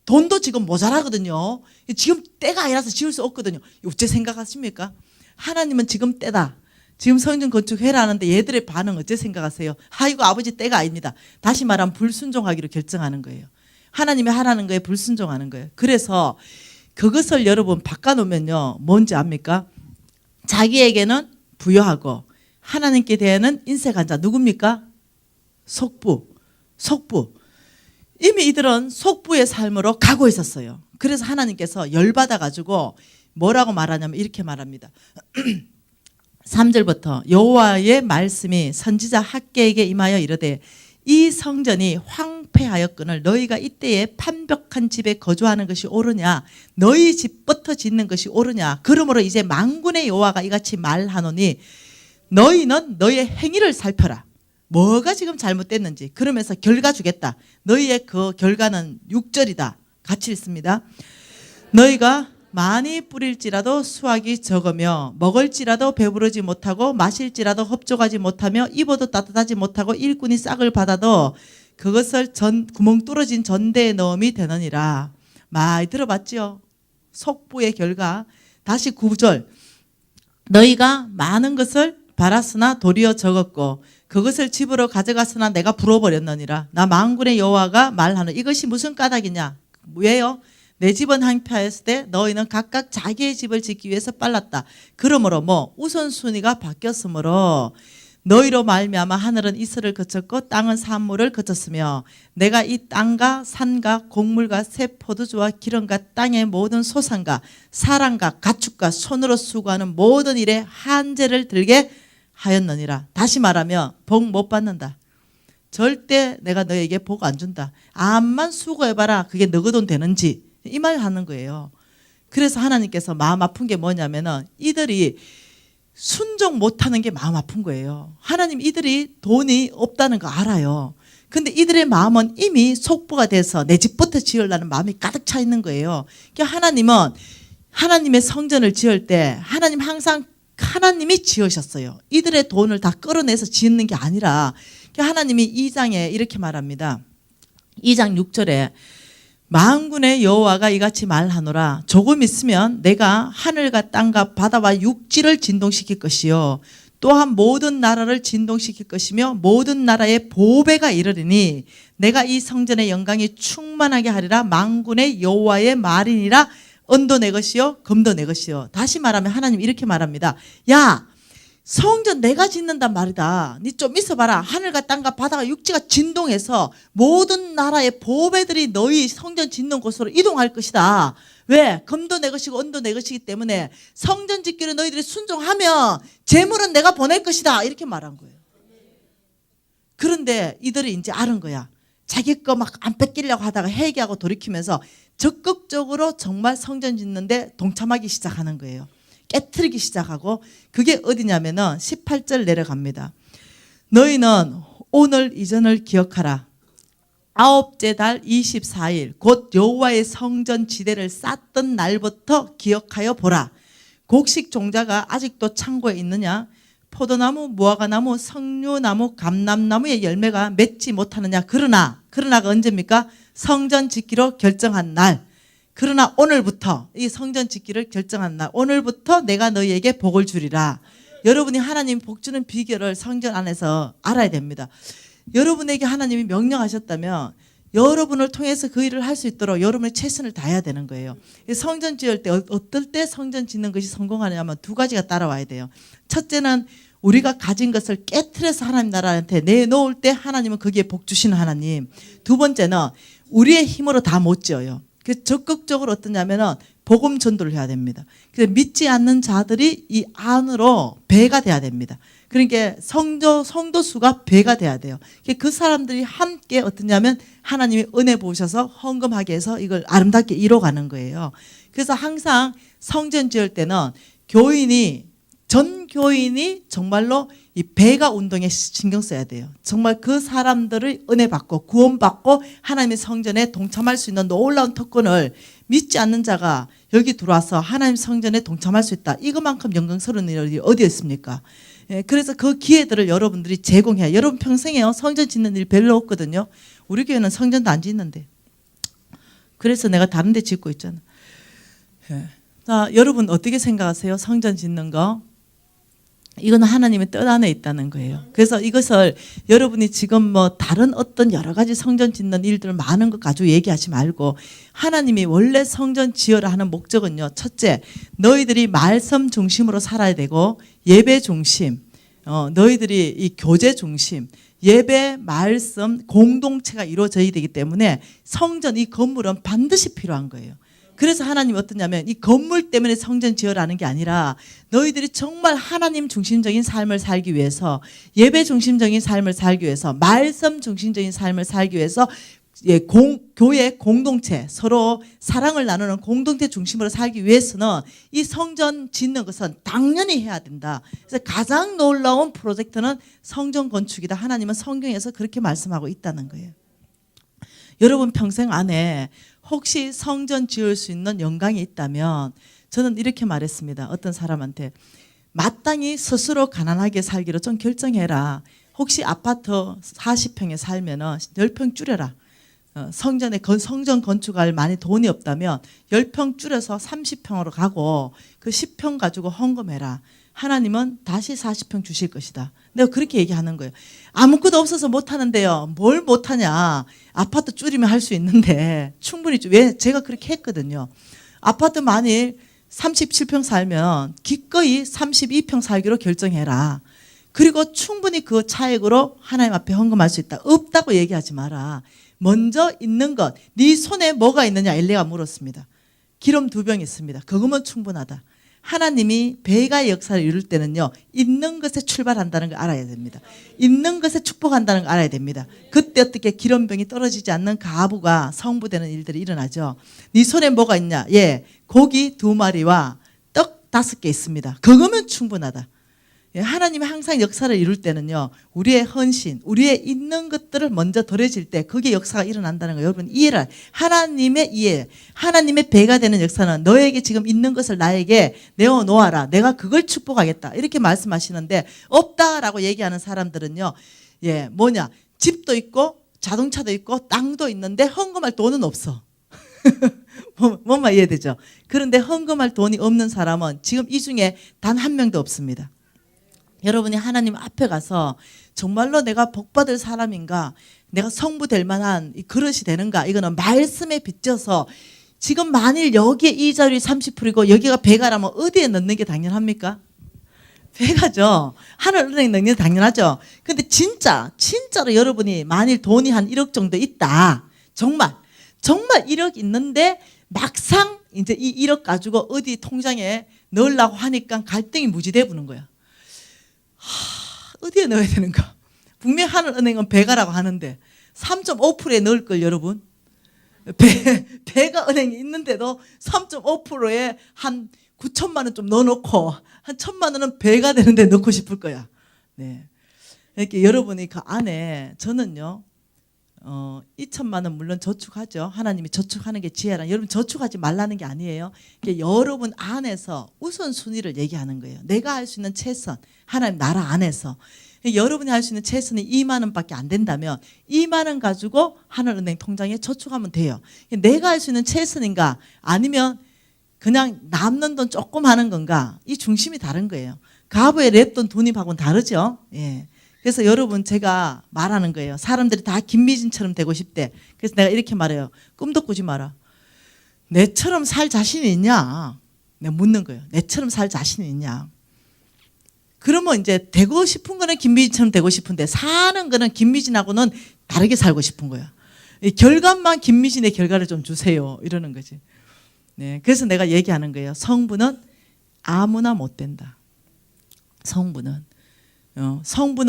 돈도 지금 모자라거든요. 지금 때가 아니라서 지을 수 없거든요. 어째 생각하십니까? 하나님은 지금 때다, 지금 성전 건축해라 하는데 얘들의 반응 어째 생각하세요? 아이고 아버지 때가 아닙니다. 다시 말하면 불순종하기로 결정하는 거예요. 하나님이 하라는 거에 불순종하는 거예요. 그래서 그것을 여러분 바꿔놓으면요, 뭔지 압니까? 자기에게는 부여하고 하나님께 대해는 인색한 자. 누굽니까? 속부. 이미 이들은 속부의 삶으로 가고 있었어요. 그래서 하나님께서 열받아가지고 뭐라고 말하냐면 이렇게 말합니다. 3절부터 여호와의 말씀이 선지자 학개에게 임하여 이르되 이 성전이 황폐하였거늘 너희가 이때에 판벽한 집에 거주하는 것이 옳으냐? 너희 집부터 짓는 것이 옳으냐? 그러므로 이제 만군의 여호와가 이같이 말하노니 너희는 너희의 행위를 살펴라. 뭐가 지금 잘못됐는지. 그러면서 결과 주겠다. 너희의 그 결과는 6절이다. 같이 읽습니다. 너희가 많이 뿌릴지라도 수확이 적으며 먹을지라도 배부르지 못하고 마실지라도 흡족하지 못하며 입어도 따뜻하지 못하고 일꾼이 싹을 받아도 그것을 구멍 뚫어진 전대에 넣음이 되느니라. 많이 들어봤죠? 속부의 결과. 다시 9절. 너희가 많은 것을 바랐으나 도리어 적었고 그것을 집으로 가져갔으나 내가 불어버렸느니라. 나 만군의 여호와가 말하는 이것이 무슨 까닭이냐? 왜요? 내 집은 황폐하였을 때 너희는 각각 자기의 집을 짓기 위해서 빨랐다. 그러므로 뭐 우선순위가 바뀌었으므로 너희로 말미암아 하늘은 이슬을 거쳤고 땅은 산물을 거쳤으며 내가 이 땅과 산과 곡물과 새 포도주와 기름과 땅의 모든 소산과 사람과 가축과 손으로 수고하는 모든 일에 한제를 들게 하였느니라. 다시 말하면 복 못 받는다. 절대 내가 너에게 복 안 준다. 암만 수고해봐라. 그게 너희 돈 되는지. 이 말 하는 거예요. 그래서 하나님께서 마음 아픈 게 뭐냐면은 이들이 순종 못하는 게 마음 아픈 거예요. 하나님 이들이 돈이 없다는 거 알아요. 근데 이들의 마음은 이미 속부가 돼서 내 집부터 지으려는 마음이 가득 차 있는 거예요. 그러니까 하나님은 하나님의 성전을 지을 때 하나님 항상 하나님이 지으셨어요. 이들의 돈을 다 끌어내서 짓는 게 아니라 그러니까 하나님이 2장에 이렇게 말합니다. 2장 6절에 만군의 여호와가 이같이 말하노라. 조금 있으면 내가 하늘과 땅과 바다와 육지를 진동시킬 것이요 또한 모든 나라를 진동시킬 것이며 모든 나라의 보배가 이르리니 내가 이 성전의 영광이 충만하게 하리라. 만군의 여호와의 말이니라. 은도 내 것이요 금도 내 것이요. 다시 말하면 하나님 이렇게 말합니다. 야, 성전 내가 짓는단 말이다. 니 좀 있어봐라. 하늘과 땅과 바다가 육지가 진동해서 모든 나라의 보배들이 너희 성전 짓는 곳으로 이동할 것이다. 왜? 금도 내 것이고 은도 내 것이기 때문에 성전 짓기를 너희들이 순종하면 재물은 내가 보낼 것이다. 이렇게 말한 거예요. 그런데 이들이 이제 아는 거야. 자기 거 막 안 뺏기려고 하다가 회개하고 돌이키면서 적극적으로 정말 성전 짓는데 동참하기 시작하는 거예요. 깨트리기 시작하고 그게 어디냐면은 18절 내려갑니다. 너희는 오늘 이전을 기억하라. 아홉째 달 24일 곧 여호와의 성전 지대를 쌓던 날부터 기억하여 보라. 곡식 종자가 아직도 창고에 있느냐? 포도나무, 무화과나무, 석류나무, 감람나무의 열매가 맺지 못하느냐? 그러나가 언제입니까? 성전 짓기로 결정한 날. 그러나 오늘부터 이 성전 짓기를 결정한 날 오늘부터 내가 너희에게 복을 주리라. 여러분이 하나님 복 주는 비결을 성전 안에서 알아야 됩니다. 여러분에게 하나님이 명령하셨다면 여러분을 통해서 그 일을 할 수 있도록 여러분의 최선을 다해야 되는 거예요. 성전 지을 때 어떨 때 성전 짓는 것이 성공하냐면 두 가지가 따라와야 돼요. 첫째는 우리가 가진 것을 깨트려서 하나님 나라한테 내놓을 때 하나님은 거기에 복 주시는 하나님. 두 번째는 우리의 힘으로 다 못 지어요. 그래서 적극적으로 어떠냐면은 복음 전도를 해야 됩니다. 그래서 믿지 않는 자들이 이 안으로 배가 돼야 됩니다. 그러니까 성도 수가 배가 돼야 돼요. 그 사람들이 함께 어떠냐면 하나님이 은혜 부으셔서 헌금하게 해서 이걸 아름답게 이뤄가는 거예요. 그래서 항상 성전 지을 때는 전 교인이 정말로 이 배가 운동에 신경 써야 돼요. 정말 그 사람들을 은혜 받고 구원받고 하나님의 성전에 동참할 수 있는 놀라운 특권을 믿지 않는 자가 여기 들어와서 하나님 성전에 동참할 수 있다. 이것만큼 영광스러운 일이 어디 있습니까? 예, 그래서 그 기회들을 여러분들이 제공해야. 여러분 평생에요 성전 짓는 일 별로 없거든요. 우리 교회는 성전도 안 짓는데. 그래서 내가 다른 데 짓고 있잖아. 예. 자, 여러분 어떻게 생각하세요? 성전 짓는 거? 이건 하나님의 뜻 안에 있다는 거예요. 그래서 이것을 여러분이 지금 뭐 다른 어떤 여러 가지 성전 짓는 일들 많은 것 가지고 얘기하지 말고 하나님이 원래 성전 지어라 하는 목적은요. 첫째, 너희들이 말씀 중심으로 살아야 되고 예배 중심, 너희들이 이 교제 중심, 예배, 말씀, 공동체가 이루어져야 되기 때문에 성전 이 건물은 반드시 필요한 거예요. 그래서 하나님이 어떠냐면 이 건물 때문에 성전 지어라는 게 아니라 너희들이 정말 하나님 중심적인 삶을 살기 위해서 예배 중심적인 삶을 살기 위해서 말씀 중심적인 삶을 살기 위해서 교회 공동체 서로 사랑을 나누는 공동체 중심으로 살기 위해서는 이 성전 짓는 것은 당연히 해야 된다. 그래서 가장 놀라운 프로젝트는 성전 건축이다. 하나님은 성경에서 그렇게 말씀하고 있다는 거예요. 여러분 평생 안에 혹시 성전 지을 수 있는 영광이 있다면 저는 이렇게 말했습니다. 어떤 사람한테 마땅히 스스로 가난하게 살기로 좀 결정해라. 혹시 아파트 40평에 살면은 10평 줄여라. 성전 건축할 많이 돈이 없다면 10평 줄여서 30평으로 가고 그 10평 가지고 헌금해라. 하나님은 다시 40평 주실 것이다. 내가 그렇게 얘기하는 거예요. 아무것도 없어서 못하는데요. 뭘 못하냐. 아파트 줄이면 할 수 있는데 충분히 왜 제가 그렇게 했거든요. 아파트 만일 37평 살면 기꺼이 32평 살기로 결정해라. 그리고 충분히 그 차액으로 하나님 앞에 헌금할 수 있다. 없다고 얘기하지 마라. 먼저 있는 것. 네 손에 뭐가 있느냐 엘리야가 물었습니다. 기름 2병 있습니다. 그거면 충분하다. 하나님이 배가의 역사를 이룰 때는요. 있는 것에 출발한다는 걸 알아야 됩니다. 있는 것에 축복한다는 걸 알아야 됩니다. 그때 어떻게 기름병이 떨어지지 않는 가부가 성부되는 일들이 일어나죠. 네 손에 뭐가 있냐? 예, 고기 2마리와 떡 5개 있습니다. 그거면 충분하다. 예, 하나님이 항상 역사를 이룰 때는요. 우리의 헌신, 우리의 있는 것들을 먼저 더해질 때 그게 역사가 일어난다는 거 여러분 이해를. 하나님의 이해, 하나님의 배가 되는 역사는 너에게 지금 있는 것을 나에게 내어놓아라. 내가 그걸 축복하겠다. 이렇게 말씀하시는데 없다라고 얘기하는 사람들은요. 예, 뭐냐? 집도 있고 자동차도 있고 땅도 있는데 헌금할 돈은 없어. 뭔말 이해되죠? 그런데 헌금할 돈이 없는 사람은 지금 이 중에 단 한 명도 없습니다. 여러분이 하나님 앞에 가서 정말로 내가 복받을 사람인가, 내가 성부 될 만한 이 그릇이 되는가, 이거는 말씀에 빗져서 지금 만일 여기에 이 자리 30%이고 여기가 배가라면 어디에 넣는 게 당연합니까? 배가죠. 하늘은행에 넣는 게 당연하죠. 근데 진짜로 여러분이 만일 돈이 한 1억 정도 있다. 정말 1억 있는데 막상 이제 이 1억 가지고 어디 통장에 넣으려고 하니까 갈등이 무지돼 부는 거야. 어디에 넣어야 되는가? 분명 하늘은행은 배가라고 하는데 3.5%에 넣을 걸 여러분. 배가 은행에 있는데도 3.5%에 한 9천만 원 좀 넣어놓고 한 1,000만 원은 배가 되는데 넣고 싶을 거야. 네. 이렇게 여러분이 그 안에 저는요. 2천만 원 물론 저축하죠. 하나님이 저축하는 게 지혜라. 여러분 저축하지 말라는 게 아니에요. 여러분 안에서 우선순위를 얘기하는 거예요. 내가 할 수 있는 최선, 하나님 나라 안에서. 여러분이 할 수 있는 최선이 2만 원밖에 안 된다면 2만 원 가지고 하늘은행 통장에 저축하면 돼요. 내가 할 수 있는 최선인가 아니면 그냥 남는 돈 조금 하는 건가, 이 중심이 다른 거예요. 가부의 랩돈 돈입하고는 다르죠. 예. 그래서 여러분 제가 말하는 거예요. 사람들이 다 김미진처럼 되고 싶대. 그래서 내가 이렇게 말해요. 꿈도 꾸지 마라. 내처럼 살 자신이 있냐? 내가 묻는 거예요. 내처럼 살 자신이 있냐? 그러면 이제 되고 싶은 거는 김미진처럼 되고 싶은데 사는 거는 김미진하고는 다르게 살고 싶은 거야. 이 결과만 김미진의 결과를 좀 주세요. 이러는 거지. 네, 그래서 내가 얘기하는 거예요. 성부는 아무나 못 된다. 성부는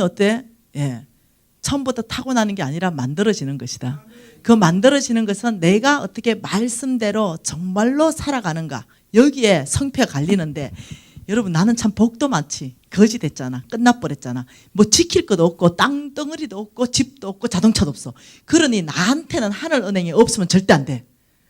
어때? 예, 처음부터 타고나는 게 아니라 만들어지는 것이다. 그 만들어지는 것은 내가 어떻게 말씀대로 정말로 살아가는가, 여기에 성패가 갈리는데, 여러분 나는 참 복도 많지. 거지 됐잖아. 끝나버렸잖아. 뭐 지킬 것도 없고 땅덩어리도 없고 집도 없고 자동차도 없어. 그러니 나한테는 하늘은행이 없으면 절대 안 돼.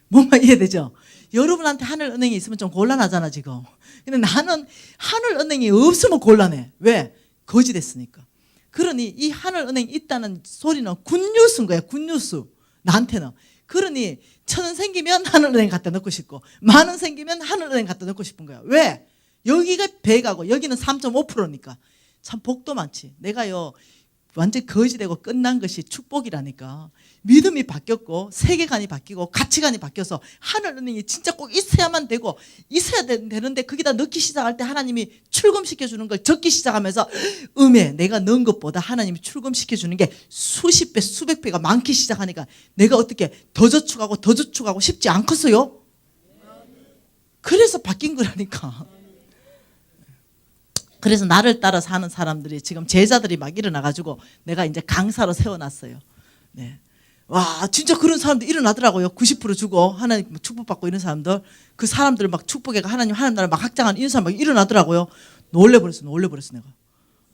뭔가 이해되죠? 여러분한테 하늘은행이 있으면 좀 곤란하잖아 지금. 근데 나는 하늘은행이 없으면 곤란해. 왜? 거지 됐으니까. 그러니 이 하늘은행이 있다는 소리는 굿뉴스인 거야. 굿뉴스. 나한테는. 그러니 1,000원 생기면 하늘은행 갖다 넣고 싶고, 10,000원 생기면 하늘은행 갖다 넣고 싶은 거야. 왜? 여기가 100하고 여기는 3.5%니까 참 복도 많지. 내가요 완전 거지되고 끝난 것이 축복이라니까. 믿음이 바뀌었고 세계관이 바뀌고 가치관이 바뀌어서 하늘은행이 진짜 꼭 있어야만 되고 있어야 되는데 거기다 넣기 시작할 때 하나님이 출금시켜주는 걸 적기 시작하면서 내가 넣은 것보다 하나님이 출금시켜주는 게 수십 배 수백 배가 많기 시작하니까 내가 어떻게 더 저축하고 싶지 않겠어요? 그래서 바뀐 거라니까. 그래서 나를 따라 사는 사람들이 지금 제자들이 막 일어나가지고 내가 이제 강사로 세워놨어요. 네. 와 진짜 그런 사람들 일어나더라고요. 90% 주고 하나님 축복받고 이런 사람들, 그 사람들 막 축복해 하나님 나라를 막 확장하는 이런 사람 막 일어나더라고요. 놀래버렸어 내가.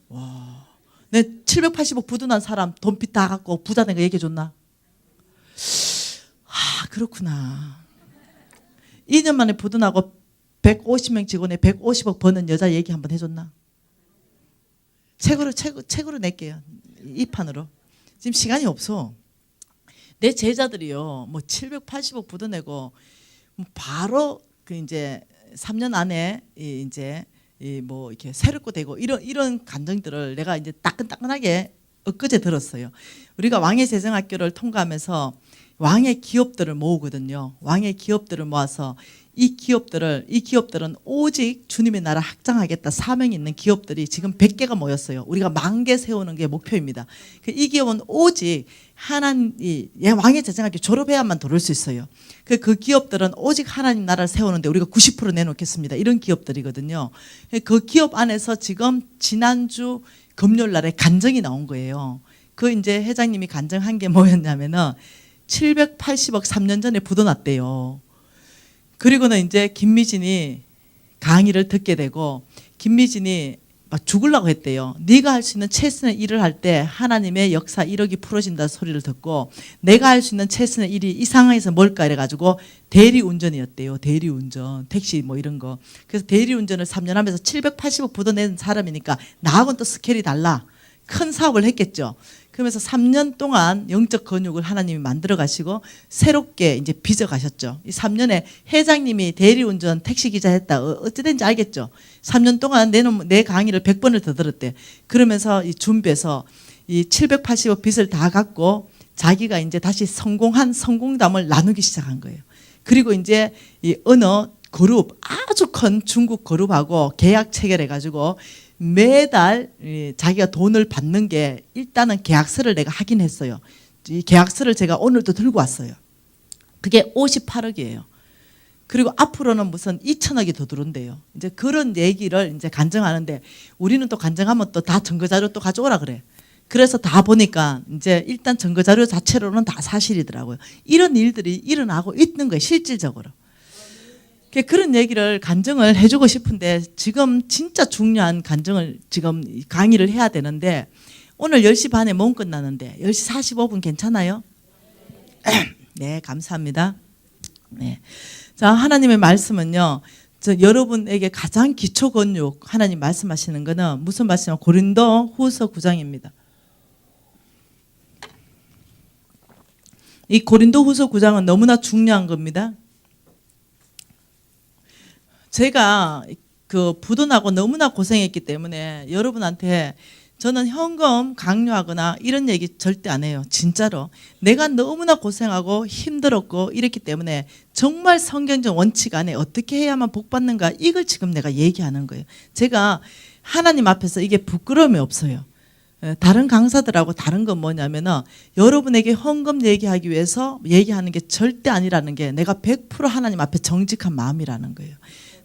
와, 내 780억 부도 난 사람 돈빚 다 갖고 부자 된 거 얘기해줬나? 아 그렇구나. 2년 만에 부도 나고 150명 직원에 150억 버는 여자 얘기 한번 해줬나? 책으로 낼게요. 이 판으로. 지금 시간이 없어. 내 제자들이요, 뭐 780억 부도내고 바로 그 이제 3년 안에 이제 뭐 이렇게 새롭고 되고 이런 감정들을 내가 이제 따끈따끈하게 엊그제 들었어요. 우리가 왕의 재정학교를 통과하면서 왕의 기업들을 모으거든요. 왕의 기업들을 모아서 이 기업들은 오직 주님의 나라 확장하겠다 사명이 있는 기업들이 지금 100개가 모였어요. 우리가 10,000개 세우는 게 목표입니다. 이 기업은 오직 왕의 재정학교 졸업해야만 들어올 수 있어요. 그 기업들은 오직 하나님 나라를 세우는데 우리가 90% 내놓겠습니다. 이런 기업들이거든요. 그 기업 안에서 지금 지난주 금요일 날에 간증이 나온 거예요. 그 이제 회장님이 간증한 게 뭐였냐면은 780억 3년 전에 부도났대요. 그리고는 이제 김미진이 강의를 듣게 되고 김미진이 막 죽으려고 했대요. 네가 할 수 있는 최선의 일을 할 때 하나님의 역사 1억이 풀어진다 소리를 듣고 내가 할 수 있는 최선의 일이 이 상황에서 뭘까 이래가지고 대리운전이었대요. 대리운전, 택시 뭐 이런 거. 그래서 대리운전을 3년 하면서 780억 부도 낸 사람이니까 나하고는 또 스케일이 달라. 큰 사업을 했겠죠. 그러면서 3년 동안 영적 근육을 하나님이 만들어 가시고 새롭게 이제 빚어 가셨죠. 이 3년에 회장님이 대리운전 택시기자 했다. 어찌된지 알겠죠. 3년 동안 내 강의를 100번을 더 들었대. 그러면서 이 준비해서 이 780억 빚을 다 갚고 자기가 이제 다시 성공한 성공담을 나누기 시작한 거예요. 그리고 이제 이 어느 그룹, 아주 큰 중국 그룹하고 계약 체결해 가지고 매달 자기가 돈을 받는 게 일단은 계약서를 내가 확인했어요. 이 계약서를 제가 오늘도 들고 왔어요. 그게 58억이에요. 그리고 앞으로는 무슨 2천억이 더 들어온대요. 이제 그런 얘기를 이제 간증하는데 우리는 또 간증하면 또 다 증거자료 또 가져오라 그래. 그래서 다 보니까 이제 일단 증거자료 자체로는 다 사실이더라고요. 이런 일들이 일어나고 있는 거예요, 실질적으로. 그런 얘기를 간증을 해주고 싶은데 지금 진짜 중요한 간증을 지금 강의를 해야 되는데 오늘 10시 반에 모임 끝나는데 10시 45분 괜찮아요? 네, 감사합니다. 네. 자, 하나님의 말씀은요, 여러분에게 가장 기초 권육 하나님 말씀하시는 거는 무슨 말씀이에요? 고린도 후서 9장입니다. 이 고린도 후서 9장은 너무나 중요한 겁니다. 제가 그 부도나고 너무나 고생했기 때문에 여러분한테 저는 현금 강요하거나 이런 얘기 절대 안 해요. 진짜로. 내가 너무나 고생하고 힘들었고 이랬기 때문에 정말 성경적 원칙 안에 어떻게 해야만 복 받는가 이걸 지금 내가 얘기하는 거예요. 제가 하나님 앞에서 이게 부끄러움이 없어요. 다른 강사들하고 다른 건 뭐냐면은 여러분에게 헌금 얘기하기 위해서 얘기하는 게 절대 아니라는 게 내가 100% 하나님 앞에 정직한 마음이라는 거예요.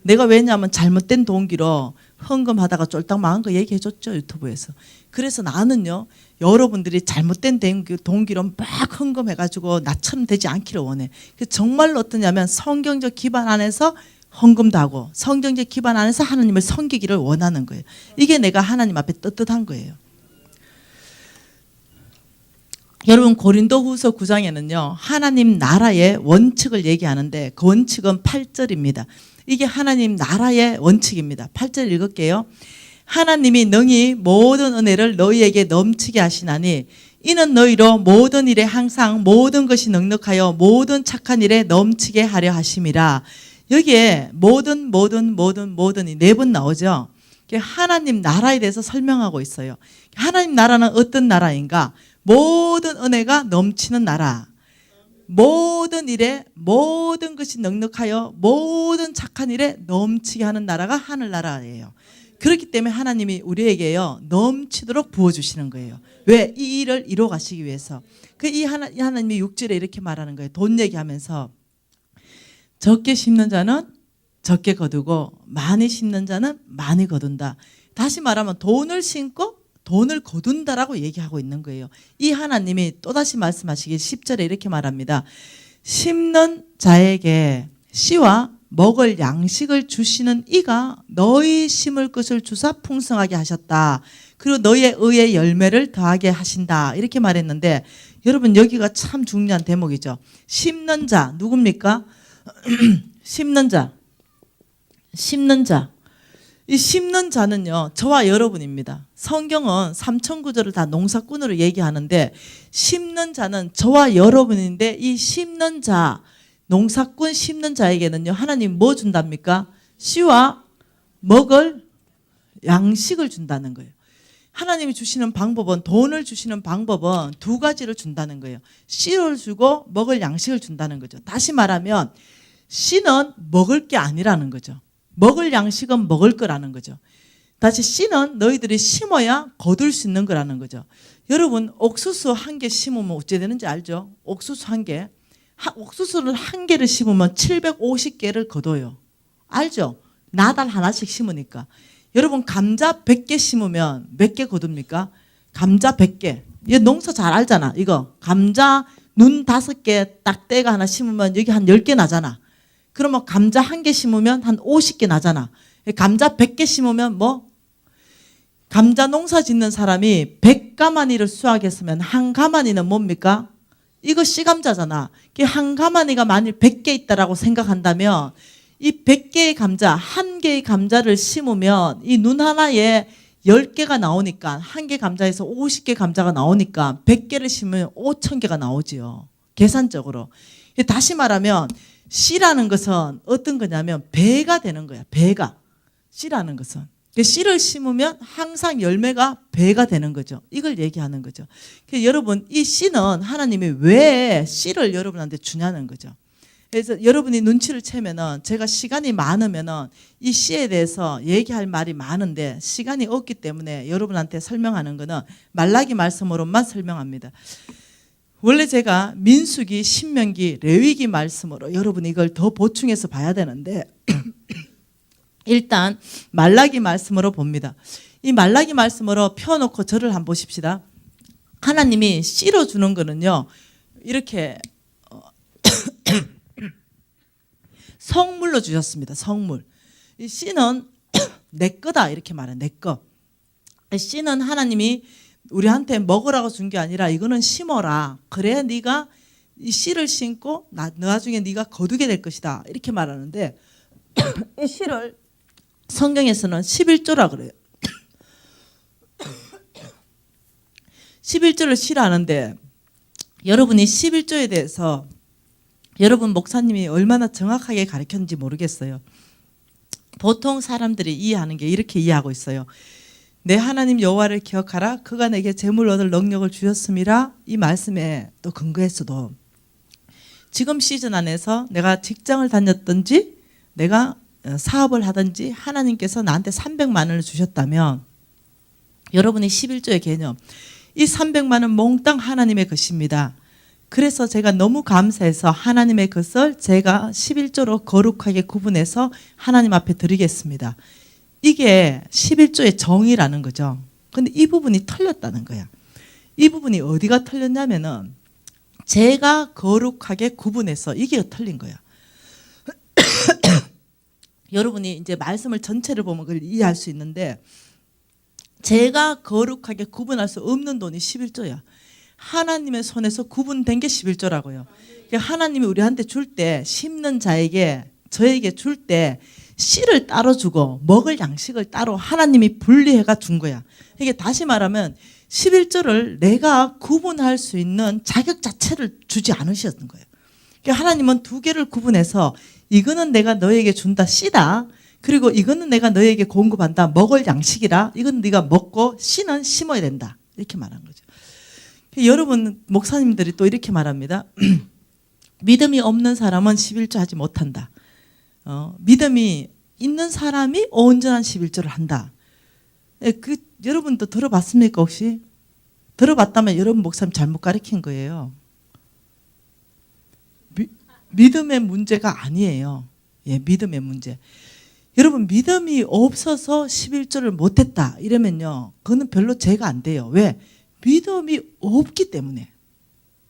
내가 왜냐하면 잘못된 동기로 헌금하다가 쫄딱 망한 거 얘기해 줬죠, 유튜브에서. 그래서 나는요, 여러분들이 잘못된 동기로 막 헌금해가지고 나처럼 되지 않기를 원해. 정말로 어떠냐면 성경적 기반 안에서 헌금도 하고 성경적 기반 안에서 하나님을 섬기기를 원하는 거예요. 이게 내가 하나님 앞에 떳떳한 거예요. 여러분, 고린도후서 9장에는요 하나님 나라의 원칙을 얘기하는데 그 원칙은 8절입니다. 이게 하나님 나라의 원칙입니다. 8절 읽을게요. 하나님이 능히 모든 은혜를 너희에게 넘치게 하시나니 이는 너희로 모든 일에 항상 모든 것이 넉넉하여 모든 착한 일에 넘치게 하려 하심이라. 여기에 모든이 4번 나오죠. 하나님 나라에 대해서 설명하고 있어요. 하나님 나라는 어떤 나라인가? 모든 은혜가 넘치는 나라, 모든 일에 모든 것이 넉넉하여 모든 착한 일에 넘치게 하는 나라가 하늘나라예요. 그렇기 때문에 하나님이 우리에게요 넘치도록 부어주시는 거예요. 왜? 이 일을 이루어 가시기 위해서. 하나님이 6절에 이렇게 말하는 거예요. 돈 얘기하면서 적게 심는 자는 적게 거두고 많이 심는 자는 많이 거둔다. 다시 말하면 돈을 심고 돈을 거둔다라고 얘기하고 있는 거예요. 이 하나님이 또다시 말씀하시기 10절에 이렇게 말합니다. 심는 자에게 씨와 먹을 양식을 주시는 이가 너희 심을 것을 주사 풍성하게 하셨다. 그리고 너희의 의의 열매를 더하게 하신다. 이렇게 말했는데 여러분, 여기가 참 중요한 대목이죠. 심는 자 누굽니까? 심는 자. 이 심는 자는요 저와 여러분입니다. 성경은 삼천구절을 다 농사꾼으로 얘기하는데 심는 자는 저와 여러분인데 이 심는 자, 농사꾼 심는 자에게는요 하나님 뭐 준답니까? 씨와 먹을 양식을 준다는 거예요. 하나님이 주시는 방법은, 돈을 주시는 방법은 2가지를 준다는 거예요. 씨를 주고 먹을 양식을 준다는 거죠. 다시 말하면 씨는 먹을 게 아니라는 거죠. 먹을 양식은 먹을 거라는 거죠. 다시 씨는 너희들이 심어야 거둘 수 있는 거라는 거죠. 여러분, 옥수수 1개 심으면 어찌 되는지 알죠? 옥수수 1개. 옥수수를 1개를 심으면 750개를 거둬요. 알죠? 나달 하나씩 심으니까. 여러분, 감자 100개 심으면 몇 개 거둡니까? 감자 100개. 얘 농사 잘 알잖아. 이거 감자 눈 5개 딱 떼가 하나 심으면 여기 한 10개 나잖아. 그러면 감자 1개 심으면 한 50개 나잖아. 감자 100개 심으면 뭐? 감자 농사 짓는 사람이 100가마니를 수확했으면 한 가마니는 뭡니까? 이거 씨감자잖아. 한 가마니가 만일 100개 있다라고 생각한다면 이 100개의 감자, 1개의 감자를 심으면 이 눈 하나에 10개가 나오니까, 1개 감자에서 50개 감자가 나오니까 100개를 심으면 5,000개가 나오지요. 계산적으로. 다시 말하면 씨라는 것은 어떤 거냐면 배가 되는 거야. 배가. 씨라는 것은. 씨를 심으면 항상 열매가 배가 되는 거죠. 이걸 얘기하는 거죠. 여러분, 이 씨는 하나님이 왜 씨를 여러분한테 주냐는 거죠. 그래서 여러분이 눈치를 채면은, 제가 시간이 많으면은 이 씨에 대해서 얘기할 말이 많은데 시간이 없기 때문에 여러분한테 설명하는 거는 말라기 말씀으로만 설명합니다. 원래 제가 민수기, 신명기, 레위기 말씀으로 여러분 이걸 더 보충해서 봐야 되는데 일단 말라기 말씀으로 봅니다. 이 말라기 말씀으로 펴놓고 저를 한번 보십시다. 하나님이 씨로 주는 거는요 이렇게 성물로 주셨습니다. 성물. 이 씨는 내 거다 이렇게 말해. 내 거. 씨는 하나님이 우리한테 먹으라고 준 게 아니라 이거는 심어라. 그래야 네가 이 씨를 심고 나중에 네가 거두게 될 것이다. 이렇게 말하는데 이 씨를 성경에서는 11조라 그래요. 11조를 씨라 하는데 여러분이 11조에 대해서 여러분 목사님이 얼마나 정확하게 가르쳤는지 모르겠어요. 보통 사람들이 이해하는 게 이렇게 이해하고 있어요. 내 하나님 여호와를 기억하라. 그가 내게 재물 얻을 능력을 주셨음이라. 이 말씀에 또 근거해서도 지금 시즌 안에서 내가 직장을 다녔든지 내가 사업을 하든지 하나님께서 나한테 300만 원을 주셨다면 여러분의 11조의 개념. 이 300만은 몽땅 하나님의 것입니다. 그래서 제가 너무 감사해서 하나님의 것을 제가 11조로 거룩하게 구분해서 하나님 앞에 드리겠습니다. 이게 11조의 정의라는 거죠. 근데 이 부분이 틀렸다는 거야. 이 부분이 어디가 틀렸냐면은 제가 거룩하게 구분해서 이게 틀린 거야. 여러분이 이제 말씀을 전체를 보면 그걸 이해할 수 있는데 제가 거룩하게 구분할 수 없는 돈이 11조야. 하나님의 손에서 구분된 게 11조라고요. 그러니까 하나님이 우리한테 줄 때 심는 자에게 저에게 줄 때 씨를 따로 주고 먹을 양식을 따로 하나님이 분리해가 준 거야. 이게 다시 말하면 11조를 내가 구분할 수 있는 자격 자체를 주지 않으셨던 거예요. 그러니까 하나님은 두 개를 구분해서 이거는 내가 너에게 준다 씨다. 그리고 이거는 내가 너에게 공급한다 먹을 양식이라. 이건 네가 먹고 씨는 심어야 된다. 이렇게 말한 거죠. 여러분 목사님들이 또 이렇게 말합니다. 믿음이 없는 사람은 11조 하지 못한다. 믿음이 있는 사람이 온전한 11조를 한다. 여러분도 들어봤습니까 혹시? 들어봤다면 여러분 목사님 잘못 가르친 거예요. 믿음의 문제가 아니에요. 예, 믿음의 문제. 여러분 믿음이 없어서 11조를 못했다 이러면요. 그거는 별로 죄가 안 돼요. 왜? 믿음이 없기 때문에.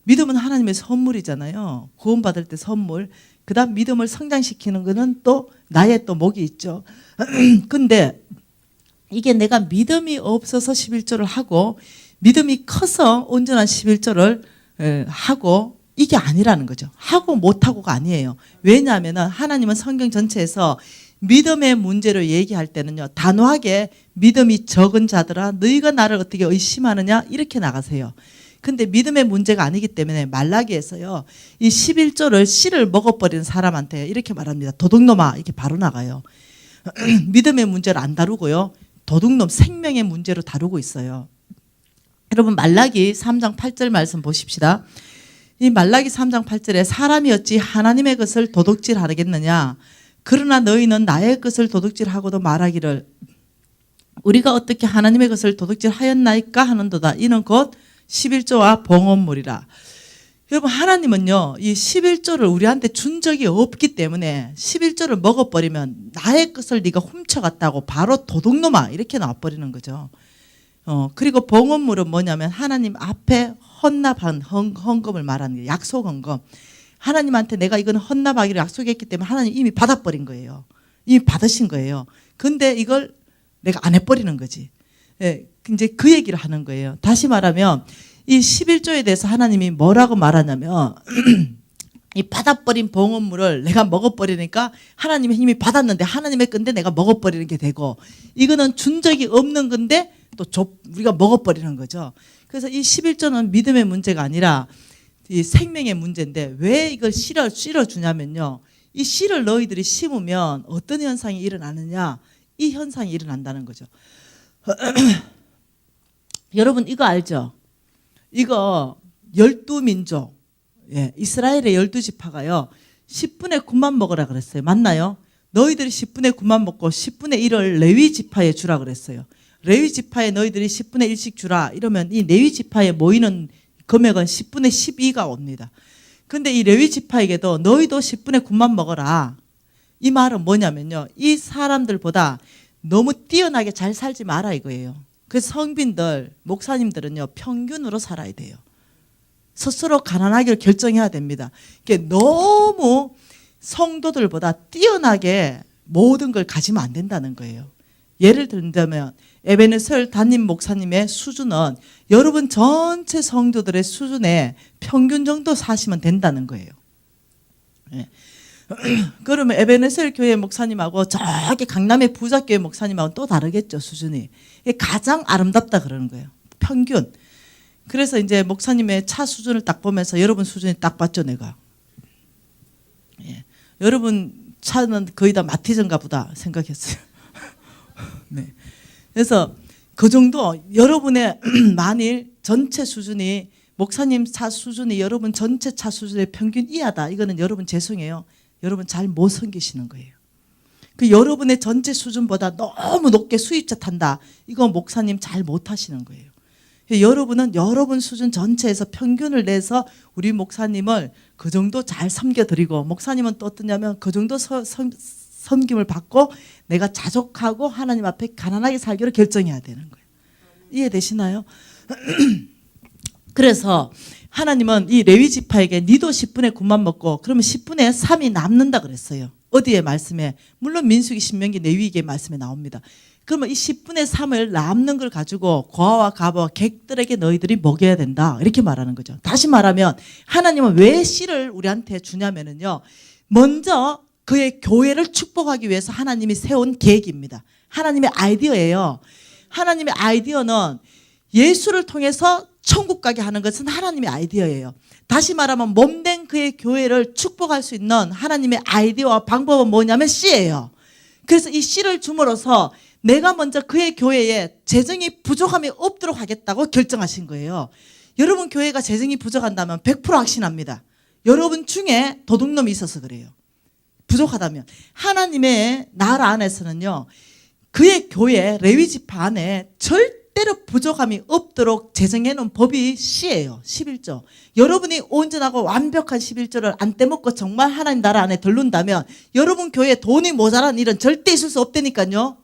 믿음은 하나님의 선물이잖아요. 구원받을 때 선물. 그 다음 믿음을 성장시키는 거는 또 나의 또 목이 있죠. 근데 이게 내가 믿음이 없어서 11조를 하고 믿음이 커서 온전한 11조를 하고 이게 아니라는 거죠. 하고 못하고가 아니에요. 왜냐하면 하나님은 성경 전체에서 믿음의 문제로 얘기할 때는요. 단호하게 믿음이 적은 자들아 너희가 나를 어떻게 의심하느냐 이렇게 나가세요. 근데 믿음의 문제가 아니기 때문에 말라기에서요. 이 11조를 씨를 먹어버리는 사람한테 이렇게 말합니다. 도둑놈아 이렇게 바로 나가요. 믿음의 문제를 안 다루고요. 도둑놈 생명의 문제로 다루고 있어요. 여러분 말라기 3장 8절 말씀 보십시다. 이 말라기 3장 8절에 사람이 어찌 하나님의 것을 도둑질하겠느냐 그러나 너희는 나의 것을 도둑질하고도 말하기를 우리가 어떻게 하나님의 것을 도둑질하였나이까 하는도다. 이는 곧 11조와 봉헌물이라. 여러분 하나님은요 이 11조를 우리한테 준 적이 없기 때문에 11조를 먹어버리면 나의 것을 네가 훔쳐갔다고 바로 도둑놈아 이렇게 나와버리는 거죠. 그리고 봉헌물은 뭐냐면 하나님 앞에 헌납한 헌금을 말하는 거예요. 약속 헌금. 하나님한테 내가 이건 헌납하기로 약속했기 때문에 하나님 이미 받아버린 거예요. 이미 받으신 거예요. 근데 이걸 내가 안 해버리는 거지. 예, 이제 그 얘기를 하는 거예요. 다시 말하면 이 11조에 대해서 하나님이 뭐라고 말하냐면 이 받아버린 봉헌물을 내가 먹어버리니까 하나님의 힘이 받았는데 하나님의 건데 내가 먹어버리는 게 되고 이거는 준 적이 없는 건데 또 우리가 먹어버리는 거죠. 그래서 이 11조는 믿음의 문제가 아니라 이 생명의 문제인데 왜 이걸 실어주냐면요. 이 씨를 너희들이 심으면 어떤 현상이 일어나느냐 이 현상이 일어난다는 거죠. 여러분 이거 알죠? 이거 12민족 예, 이스라엘의 12지파가요 10분의 9만 먹으라 그랬어요. 맞나요? 너희들이 10분의 9만 먹고 10분의 1을 레위 지파에 주라 그랬어요. 레위 지파에 너희들이 10분의 1씩 주라 이러면 이 레위 지파에 모이는 금액은 10분의 12가 옵니다. 근데 이 레위 지파에게도 너희도 10분의 9만 먹어라. 이 말은 뭐냐면요. 이 사람들보다 너무 뛰어나게 잘 살지 마라 이거예요. 그래서 성빈들, 목사님들은요. 평균으로 살아야 돼요. 스스로 가난하기를 결정해야 됩니다. 이게 너무 성도들보다 뛰어나게 모든 걸 가지면 안 된다는 거예요. 예를 들자면 에베네셀 담임 목사님의 수준은 여러분 전체 성도들의 수준의 평균 정도 사시면 된다는 거예요. 예. 그러면 에베네셀 교회 목사님하고 저기 강남의 부자교회 목사님하고 또 다르겠죠 수준이. 가장 아름답다 그러는 거예요. 평균. 그래서 이제 목사님의 차 수준을 딱 보면서 여러분 수준이 딱 봤죠 내가. 예. 여러분 차는 거의 다 마티즈인가 보다 생각했어요. 네. 그래서 그 정도 여러분의 만일 전체 수준이 목사님 차 수준이 여러분 전체 차 수준의 평균 이하다. 이거는 여러분 죄송해요. 여러분 잘 못 섬기시는 거예요. 그 여러분의 전체 수준보다 너무 높게 수입자 탄다. 이거 목사님 잘 못하시는 거예요. 여러분은 여러분 수준 전체에서 평균을 내서 우리 목사님을 그 정도 잘 섬겨드리고, 목사님은 또 어떠냐면 그 정도 섬김을 받고 내가 자족하고 하나님 앞에 가난하게 살기로 결정해야 되는 거예요. 이해되시나요? 그래서 하나님은 이 레위 지파에게 니도 10분의 9만 먹고 그러면 10분의 3이 남는다 그랬어요. 어디에 말씀에? 물론 민수기, 신명기, 레위기의 말씀에 나옵니다. 그러면 이 10분의 3을 남는 걸 가지고 고아와 가부와 객들에게 너희들이 먹여야 된다. 이렇게 말하는 거죠. 다시 말하면 하나님은 왜 씨를 우리한테 주냐면요. 먼저 그의 교회를 축복하기 위해서 하나님이 세운 계획입니다. 하나님의 아이디어예요. 하나님의 아이디어는 예수를 통해서 천국 가게 하는 것은 하나님의 아이디어예요. 다시 말하면 몸된 그의 교회를 축복할 수 있는 하나님의 아이디어와 방법은 뭐냐면 씨예요. 그래서 이 씨를 줌으로써 내가 먼저 그의 교회에 재정이 부족함이 없도록 하겠다고 결정하신 거예요. 여러분 교회가 재정이 부족한다면 100% 확신합니다. 여러분 중에 도둑놈이 있어서 그래요. 부족하다면. 하나님의 나라 안에서는요, 그의 교회 레위 지파 안에 절대로 부족함이 없도록 제정해 놓은 법이 씨예요. 11조. 여러분이 온전하고 완벽한 11조를 안 떼먹고 정말 하나님 나라 안에 들른다면 여러분 교회에 돈이 모자란 일은 절대 있을 수 없다니까요.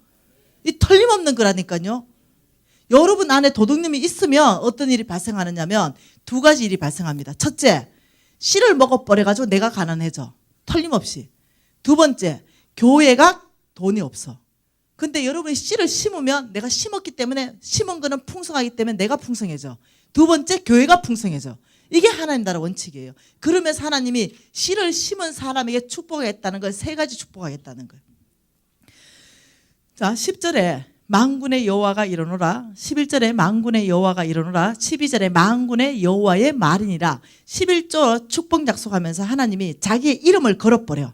이 틀림없는 거라니까요. 여러분 안에 도둑님이 있으면 어떤 일이 발생하느냐면 두 가지 일이 발생합니다. 첫째, 씨를 먹어버려가지고 내가 가난해져. 틀림없이. 두 번째, 교회가 돈이 없어. 근데 여러분이 씨를 심으면 내가 심었기 때문에 심은 거는 풍성하기 때문에 내가 풍성해져. 두 번째, 교회가 풍성해져. 이게 하나님 나라 원칙이에요. 그러면서 하나님이 씨를 심은 사람에게 축복하겠다는 걸 세 가지 축복하겠다는 거예요. 자, 10절에 만군의 여호와가 이르노라. 11절에 만군의 여호와가 이르노라. 12절에 만군의 여호와의 말이니라. 11조 축복 약속하면서 하나님이 자기의 이름을 걸어버려.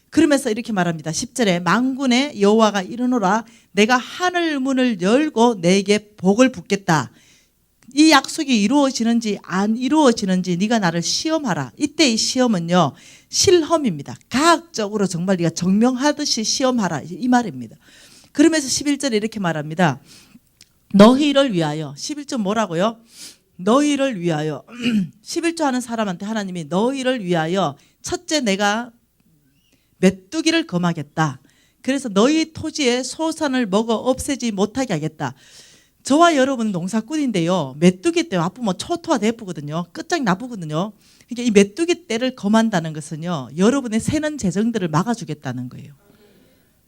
그러면서 이렇게 말합니다. 10절에 만군의 여호와가 이르노라. 내가 하늘 문을 열고 내게 복을 붓겠다. 이 약속이 이루어지는지 안 이루어지는지 네가 나를 시험하라. 이때 이 시험은요, 실험입니다. 과학적으로 정말 네가 증명하듯이 시험하라. 이 말입니다. 그러면서 11절에 이렇게 말합니다. 너희를 위하여. 11절 뭐라고요? 너희를 위하여. 11조 하는 사람한테 하나님이 너희를 위하여 첫째 내가 메뚜기를 검하겠다. 그래서 너희 토지에 소산을 먹어 없애지 못하게 하겠다. 저와 여러분은 농사꾼인데요, 메뚜기 떼 아프면 초토화 예쁘거든요. 끝장이 나쁘거든요. 그러니까 이 메뚜기 떼를 검한다는 것은요, 여러분의 새는 재정들을 막아주겠다는 거예요.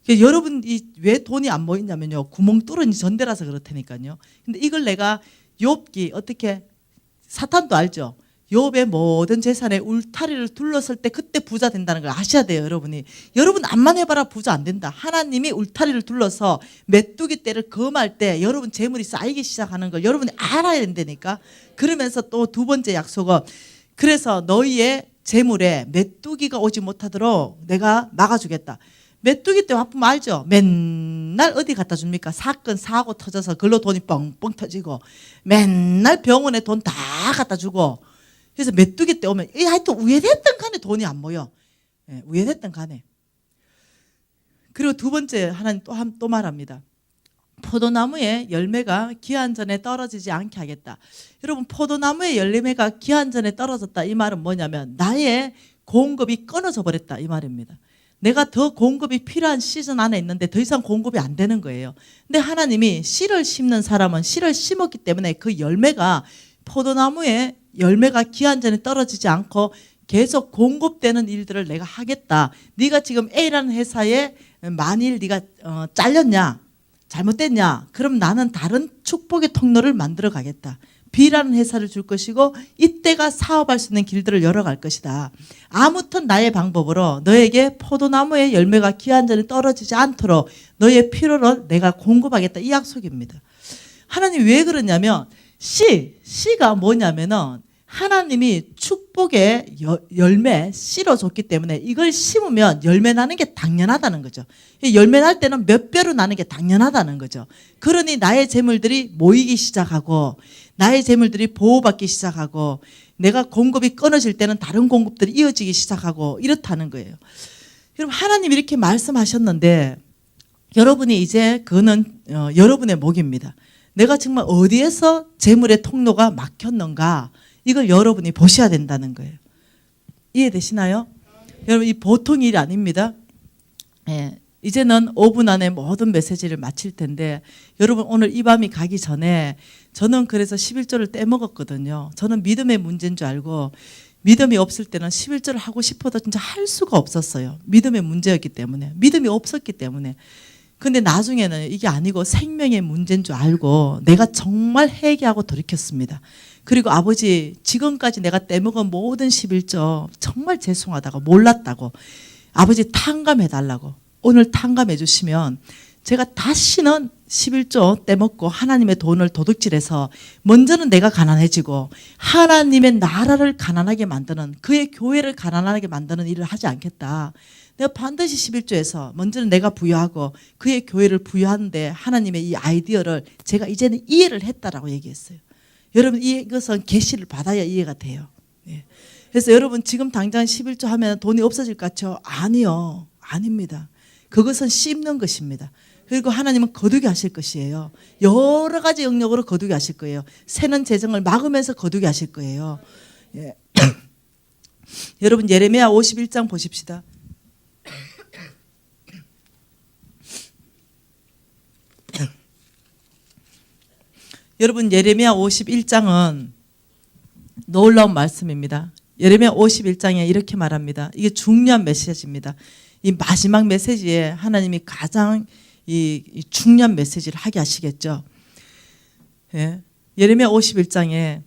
그러니까 여러분이 왜 돈이 안 모이냐면요, 구멍 뚫은 전대라서 그렇다니까요. 근데 이걸 내가 욥기 어떻게, 사탄도 알죠. 욥의 모든 재산에 울타리를 둘렀을 때 그때 부자 된다는 걸 아셔야 돼요. 여러분 암만 해봐라 부자 안 된다. 하나님이 울타리를 둘러서 메뚜기 떼를 검할 때 여러분 재물이 쌓이기 시작하는 걸 여러분이 알아야 된다니까. 그러면서 또 두 번째 약속은, 그래서 너희의 재물에 메뚜기가 오지 못하도록 내가 막아주겠다. 메뚜기 떼 아프면 알죠? 맨날 어디 갖다 줍니까? 사건 사고 터져서 그걸로 돈이 뻥뻥 터지고, 맨날 병원에 돈 다 갖다 주고. 그래서 메뚜기 때 오면 하여튼 우회됐든 간에 돈이 안 모여. 예, 우회됐든 간에. 그리고 두 번째 하나님 또 말합니다. 포도나무의 열매가 기한 전에 떨어지지 않게 하겠다. 여러분, 포도나무의 열매가 기한 전에 떨어졌다. 이 말은 뭐냐면 나의 공급이 끊어져 버렸다. 이 말입니다. 내가 더 공급이 필요한 시즌 안에 있는데 더 이상 공급이 안 되는 거예요. 근데 하나님이 씨를 심는 사람은 씨를 심었기 때문에 그 열매가, 포도나무의 열매가 기한 전에 떨어지지 않고 계속 공급되는 일들을 내가 하겠다. 네가 지금 A라는 회사에 만일 네가 잘렸냐, 잘못됐냐, 그럼 나는 다른 축복의 통로를 만들어 가겠다. B라는 회사를 줄 것이고 이때가 사업할 수 있는 길들을 열어갈 것이다. 아무튼 나의 방법으로 너에게 포도나무의 열매가 기한 전에 떨어지지 않도록 너의 필요를 내가 공급하겠다. 이 약속입니다. 하나님 왜 그러냐면, 씨가 뭐냐면은 하나님이 축복의 열매 씨로 줬기 때문에 이걸 심으면 열매 나는 게 당연하다는 거죠. 열매 날 때는 몇 배로 나는 게 당연하다는 거죠. 그러니 나의 재물들이 모이기 시작하고 나의 재물들이 보호받기 시작하고 내가 공급이 끊어질 때는 다른 공급들이 이어지기 시작하고 이렇다는 거예요. 여러분 하나님이 이렇게 말씀하셨는데 여러분이 이제 그거는 여러분의 몫입니다. 내가 정말 어디에서 재물의 통로가 막혔는가 이걸 여러분이 보셔야 된다는 거예요. 이해되시나요? 여러분 이 보통 일이 아닙니다. 예, 이제는 5분 안에 모든 메시지를 마칠 텐데 여러분 오늘 이 밤이 가기 전에 저는 그래서 11조를 떼먹었거든요. 저는 믿음의 문제인 줄 알고 믿음이 없을 때는 11조를 하고 싶어도 진짜 할 수가 없었어요. 믿음의 문제였기 때문에. 믿음이 없었기 때문에. 근데 나중에는 이게 아니고 생명의 문제인 줄 알고 내가 정말 회개하고 돌이켰습니다. 그리고 아버지 지금까지 내가 떼먹은 모든 11조 정말 죄송하다고 몰랐다고 아버지 탕감해달라고 오늘 탕감해 주시면 제가 다시는 11조 떼먹고 하나님의 돈을 도둑질해서 먼저는 내가 가난해지고 하나님의 나라를 가난하게 만드는 그의 교회를 가난하게 만드는 일을 하지 않겠다. 내가 반드시 11조에서 먼저는 내가 부여하고 그의 교회를 부여하는데 하나님의 이 아이디어를 제가 이제는 이해를 했다라고 얘기했어요. 여러분 이것은 계시를 받아야 이해가 돼요. 예. 그래서 여러분 지금 당장 11조 하면 돈이 없어질 것 같죠? 아니요. 아닙니다. 그것은 씹는 것입니다. 그리고 하나님은 거두게 하실 것이에요. 여러 가지 영역으로 거두게 하실 거예요. 새는 재정을 막으면서 거두게 하실 거예요. 예. 여러분 예레미야 51장 보십시다. 여러분 예레미야 51장은 놀라운 말씀입니다. 예레미야 51장에 이렇게 말합니다. 이게 중요한 메시지입니다. 이 마지막 메시지에 하나님이 가장 이 중요한 메시지를 하게 하시겠죠. 예. 예레미야 51장에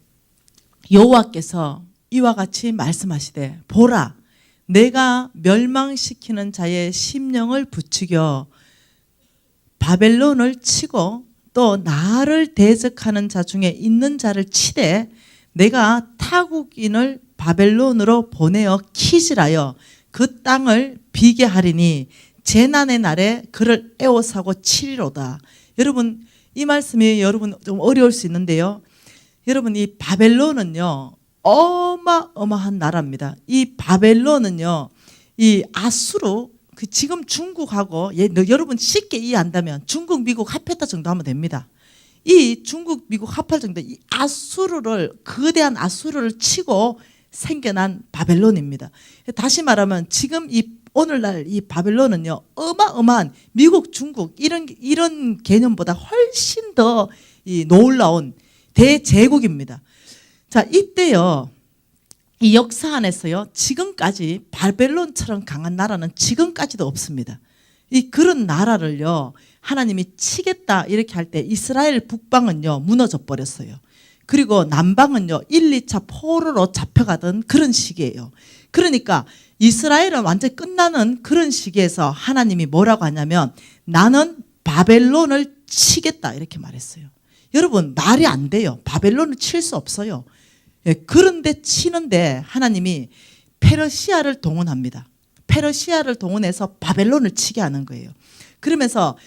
여호와께서 이와 같이 말씀하시되 보라 내가 멸망시키는 자의 심령을 부추겨 바벨론을 치고 또 나를 대적하는 자 중에 있는 자를 치되 내가 타국인을 바벨론으로 보내어 키질하여 그 땅을 비게 하리니 재난의 날에 그를 애워싸고 치리로다. 여러분 이 말씀이 여러분 좀 어려울 수 있는데요. 여러분 이 바벨론은요 어마어마한 나라입니다. 이 바벨론은요 이 아수르 그 지금 중국하고 여러분 쉽게 이해한다면 중국 미국 합했다 정도 하면 됩니다. 이 중국 미국 합할 정도 이 아수르를 거대한 아수르를 치고 생겨난 바벨론입니다. 다시 말하면 지금 이 오늘날 이 바벨론은요 어마어마한 미국 중국 이런 개념보다 훨씬 더 이 놀라운 대제국입니다. 자 이때요 이 역사 안에서요 지금까지 바벨론처럼 강한 나라는 지금까지도 없습니다. 이 그런 나라를요 하나님이 치겠다 이렇게 할 때 이스라엘 북방은요 무너져 버렸어요. 그리고 남방은요 1, 2차 포로로 잡혀가던 그런 시기예요. 그러니까 이스라엘은 완전히 끝나는 그런 시기에서 하나님이 뭐라고 하냐면 나는 바벨론을 치겠다 이렇게 말했어요. 여러분 말이 안 돼요. 바벨론을 칠 수 없어요. 예, 그런데 치는데 하나님이 페르시아를 동원합니다. 페르시아를 동원해서 바벨론을 치게 하는 거예요. 그러면서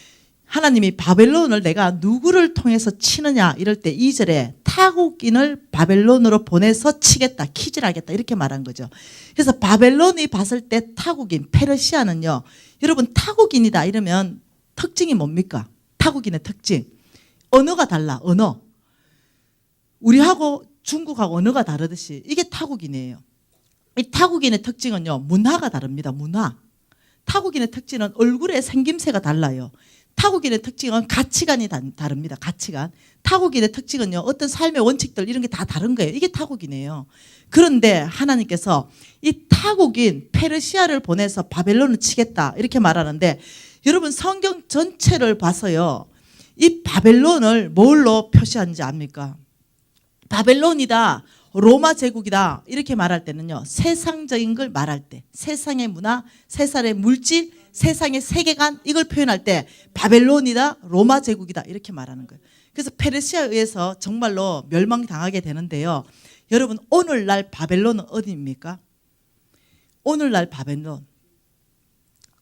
하나님이 바벨론을 내가 누구를 통해서 치느냐 이럴 때 2절에 타국인을 바벨론으로 보내서 치겠다 키질하겠다 이렇게 말한 거죠. 그래서 바벨론이 봤을 때 타국인 페르시아는요 여러분 타국인이다 이러면 특징이 뭡니까? 타국인의 특징 언어가 달라. 언어 우리하고 중국하고 언어가 다르듯이 이게 타국인이에요. 이 타국인의 특징은요 문화가 다릅니다. 문화 타국인의 특징은 얼굴의 생김새가 달라요. 타국인의 특징은 가치관이 다릅니다. 가치관. 타국인의 특징은요 어떤 삶의 원칙들 이런 게 다 다른 거예요. 이게 타국이네요. 그런데 하나님께서 이 타국인 페르시아를 보내서 바벨론을 치겠다 이렇게 말하는데 여러분 성경 전체를 봐서요 이 바벨론을 뭘로 표시하는지 압니까? 바벨론이다 로마 제국이다 이렇게 말할 때는요 세상적인 걸 말할 때 세상의 문화 세상의 물질 세상의 세계관 이걸 표현할 때 바벨론이다 로마 제국이다 이렇게 말하는 거예요. 그래서 페르시아에 의해서 정말로 멸망당하게 되는데요. 여러분 오늘날 바벨론은 어디입니까? 오늘날 바벨론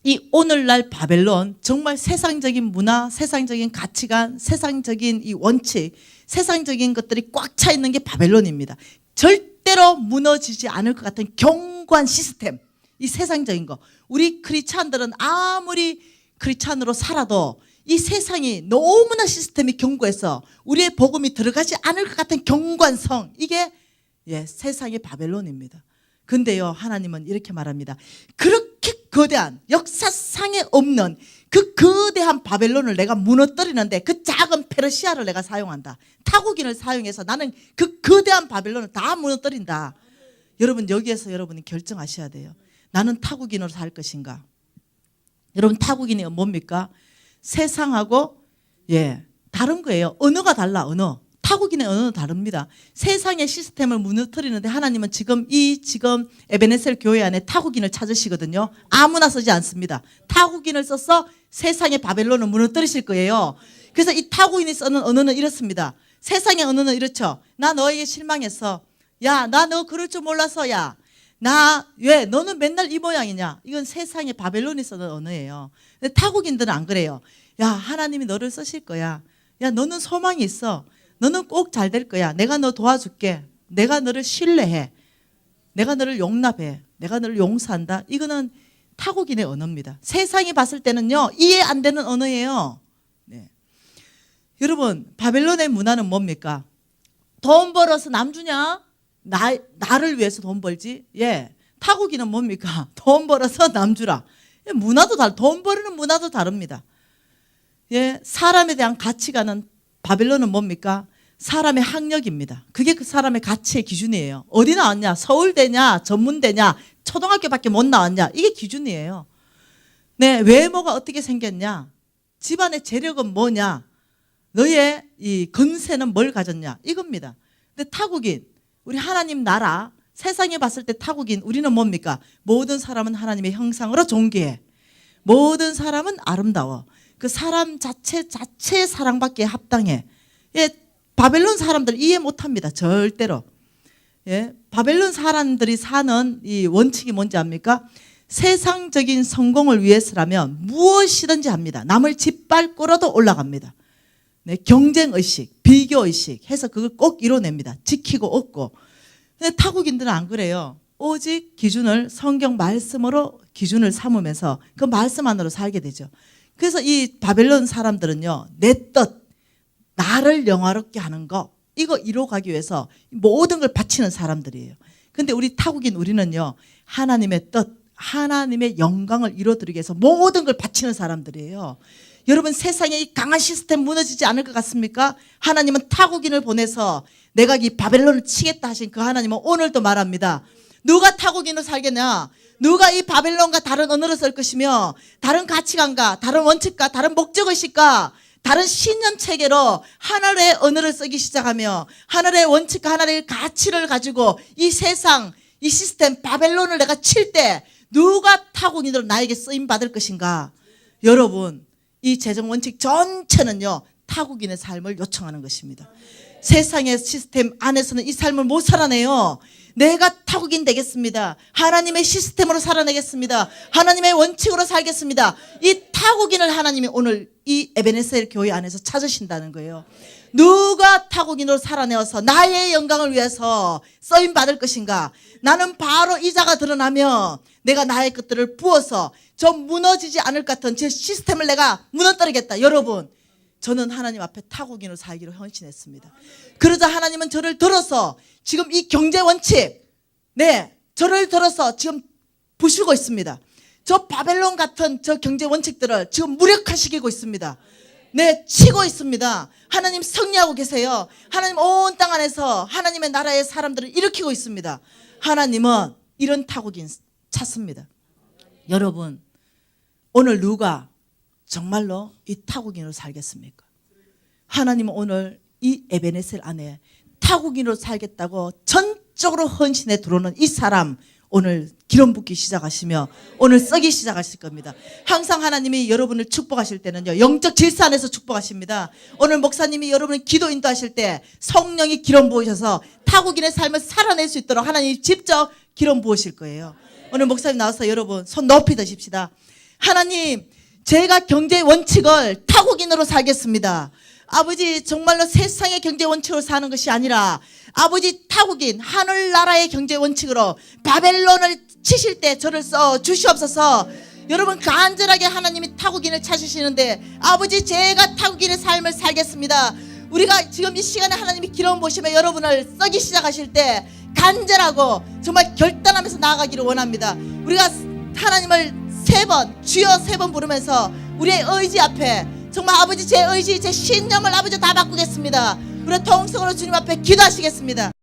이 오늘날 바벨론 정말 세상적인 문화 세상적인 가치관 세상적인 이 원칙 세상적인 것들이 꽉 차 있는 게 바벨론입니다. 절대로 무너지지 않을 것 같은 견고한 시스템 이 세상적인 거 우리 크리스찬들은 아무리 크리스찬으로 살아도 이 세상이 너무나 시스템이 견고해서 우리의 복음이 들어가지 않을 것 같은 경관성, 이게 세상의 바벨론입니다. 근데요, 하나님은 이렇게 말합니다. 그렇게 거대한, 역사상에 없는 그 거대한 바벨론을 내가 무너뜨리는데 그 작은 페르시아를 내가 사용한다. 타국인을 사용해서 나는 그 거대한 바벨론을 다 무너뜨린다. 여러분, 여기에서 여러분이 결정하셔야 돼요. 나는 타국인으로 살 것인가? 여러분, 타국인이 뭡니까? 세상하고 다른 거예요. 언어가 달라. 언어. 타국인의 언어는 다릅니다. 세상의 시스템을 무너뜨리는데 하나님은 지금 에베네셀 교회 안에 타국인을 찾으시거든요. 아무나 쓰지 않습니다. 타국인을 써서 세상의 바벨론을 무너뜨리실 거예요. 그래서 이 타국인이 쓰는 언어는 이렇습니다. 세상의 언어는 이렇죠. 나 너에게 실망했어. 야, 나 너 그럴 줄 몰라서. 야, 나 왜 너는 맨날 이 모양이냐? 이건 세상의 바벨론이 쓰는 언어예요. 근데 타국인들은 안 그래요. 야, 하나님이 너를 쓰실 거야. 야, 너는 소망이 있어. 너는 꼭 잘 될 거야. 내가 너 도와줄게. 내가 너를 신뢰해. 내가 너를 용납해. 내가 너를 용서한다. 이거는 타국인의 언어입니다. 세상이 봤을 때는요, 이해 안 되는 언어예요. 네. 여러분, 바벨론의 문화는 뭡니까? 돈 벌어서 남 주냐? 나를 위해서 돈 벌지? 타국인은 뭡니까? 돈 벌어서 남 주라. 문화도 돈 버리는 문화도 다릅니다. 사람에 대한 가치관은 바벨론은 뭡니까? 사람의 학력입니다. 그게 그 사람의 가치의 기준이에요. 어디 나왔냐? 서울대냐? 전문대냐? 초등학교밖에 못 나왔냐? 이게 기준이에요. 외모가 어떻게 생겼냐? 집안의 재력은 뭐냐? 너의 이 건세는 뭘 가졌냐? 이겁니다. 근데 타국인, 우리 하나님 나라, 세상에 봤을 때 타국인, 우리는 뭡니까? 모든 사람은 하나님의 형상으로 존귀해. 모든 사람은 아름다워. 그 사람 자체의 사랑받기에 합당해. 바벨론 사람들 이해 못합니다. 절대로. 바벨론 사람들이 사는 이 원칙이 뭔지 압니까? 세상적인 성공을 위해서라면 무엇이든지 합니다. 남을 짓밟고라도 올라갑니다. 경쟁의식, 비교의식 해서 그걸 꼭 이뤄냅니다. 지키고 얻고. 근데 타국인들은 안 그래요. 오직 기준을 성경 말씀으로 기준을 삼으면서 그 말씀 안으로 살게 되죠. 그래서 이 바벨론 사람들은요, 내 뜻, 나를 영화롭게 하는 거, 이거 이뤄가기 위해서 모든 걸 바치는 사람들이에요. 근데 우리 타국인 우리는요, 하나님의 뜻, 하나님의 영광을 이뤄드리기 위해서 모든 걸 바치는 사람들이에요. 여러분, 세상에 이 강한 시스템 무너지지 않을 것 같습니까? 하나님은 타국인을 보내서 내가 이 바벨론을 치겠다 하신 그 하나님은 오늘도 말합니다. 누가 타국인으로 살겠냐? 누가 이 바벨론과 다른 언어를 쓸 것이며 다른 가치관과 다른 원칙과 다른 목적의식과 다른 신념체계로 하나의 언어를 쓰기 시작하며 하나의 원칙과 하나의 가치를 가지고 이 세상, 이 시스템 바벨론을 내가 칠 때 누가 타국인으로 나에게 쓰임받을 것인가? 여러분, 이 재정원칙 전체는요, 타국인의 삶을 요청하는 것입니다. 세상의 시스템 안에서는 이 삶을 못 살아내요. 내가 타국인 되겠습니다. 하나님의 시스템으로 살아내겠습니다. 하나님의 원칙으로 살겠습니다. 이 타국인을 하나님이 오늘 이 에베네셀 교회 안에서 찾으신다는 거예요. 누가 타국인으로 살아내어서 나의 영광을 위해서 쓰임받을 것인가? 나는 바로 이 자가 드러나며 내가 나의 것들을 부어서 저 무너지지 않을 것 같은 제 시스템을 내가 무너뜨리겠다. 여러분, 저는 하나님 앞에 타국인으로 살기로 헌신했습니다. 그러자 하나님은 저를 들어서 지금 이 경제 원칙, 저를 들어서 지금 부수고 있습니다. 저 바벨론 같은 저 경제 원칙들을 지금 무력화시키고 있습니다. 치고 있습니다. 하나님 승리하고 계세요. 하나님 온 땅 안에서 하나님의 나라의 사람들을 일으키고 있습니다. 하나님은 이런 타국인 찾습니다. 여러분, 오늘 누가 정말로 이 타국인으로 살겠습니까? 하나님은 오늘 이 에베네셀 안에 타국인으로 살겠다고 전적으로 헌신에 들어오는 이 사람 오늘 기름 붓기 시작하시며 오늘 쓰기 시작하실 겁니다. 항상 하나님이 여러분을 축복하실 때는요, 영적 질서 안에서 축복하십니다. 오늘 목사님이 여러분을 기도 인도하실 때 성령이 기름 부으셔서 타국인의 삶을 살아낼 수 있도록 하나님이 직접 기름 부으실 거예요. 오늘 목사님 나와서 여러분 손 높이 드십시다. 하나님, 제가 경제의 원칙을 타국인으로 살겠습니다. 아버지 정말로 세상의 경제 원칙으로 사는 것이 아니라 아버지 타국인 하늘나라의 경제 원칙으로 바벨론을 치실 때 저를 써 주시옵소서. 여러분 간절하게 하나님이 타국인을 찾으시는데 아버지 제가 타국인의 삶을 살겠습니다. 우리가 지금 이 시간에 하나님이 기름 보시면 여러분을 써기 시작하실 때 간절하고 정말 결단하면서 나아가기를 원합니다. 우리가 하나님을 3번 주여 3번 부르면서 우리의 의지 앞에 정말 아버지 제 의지 제 신념을 아버지 다 바꾸겠습니다. 우리 통성으로 주님 앞에 기도하시겠습니다.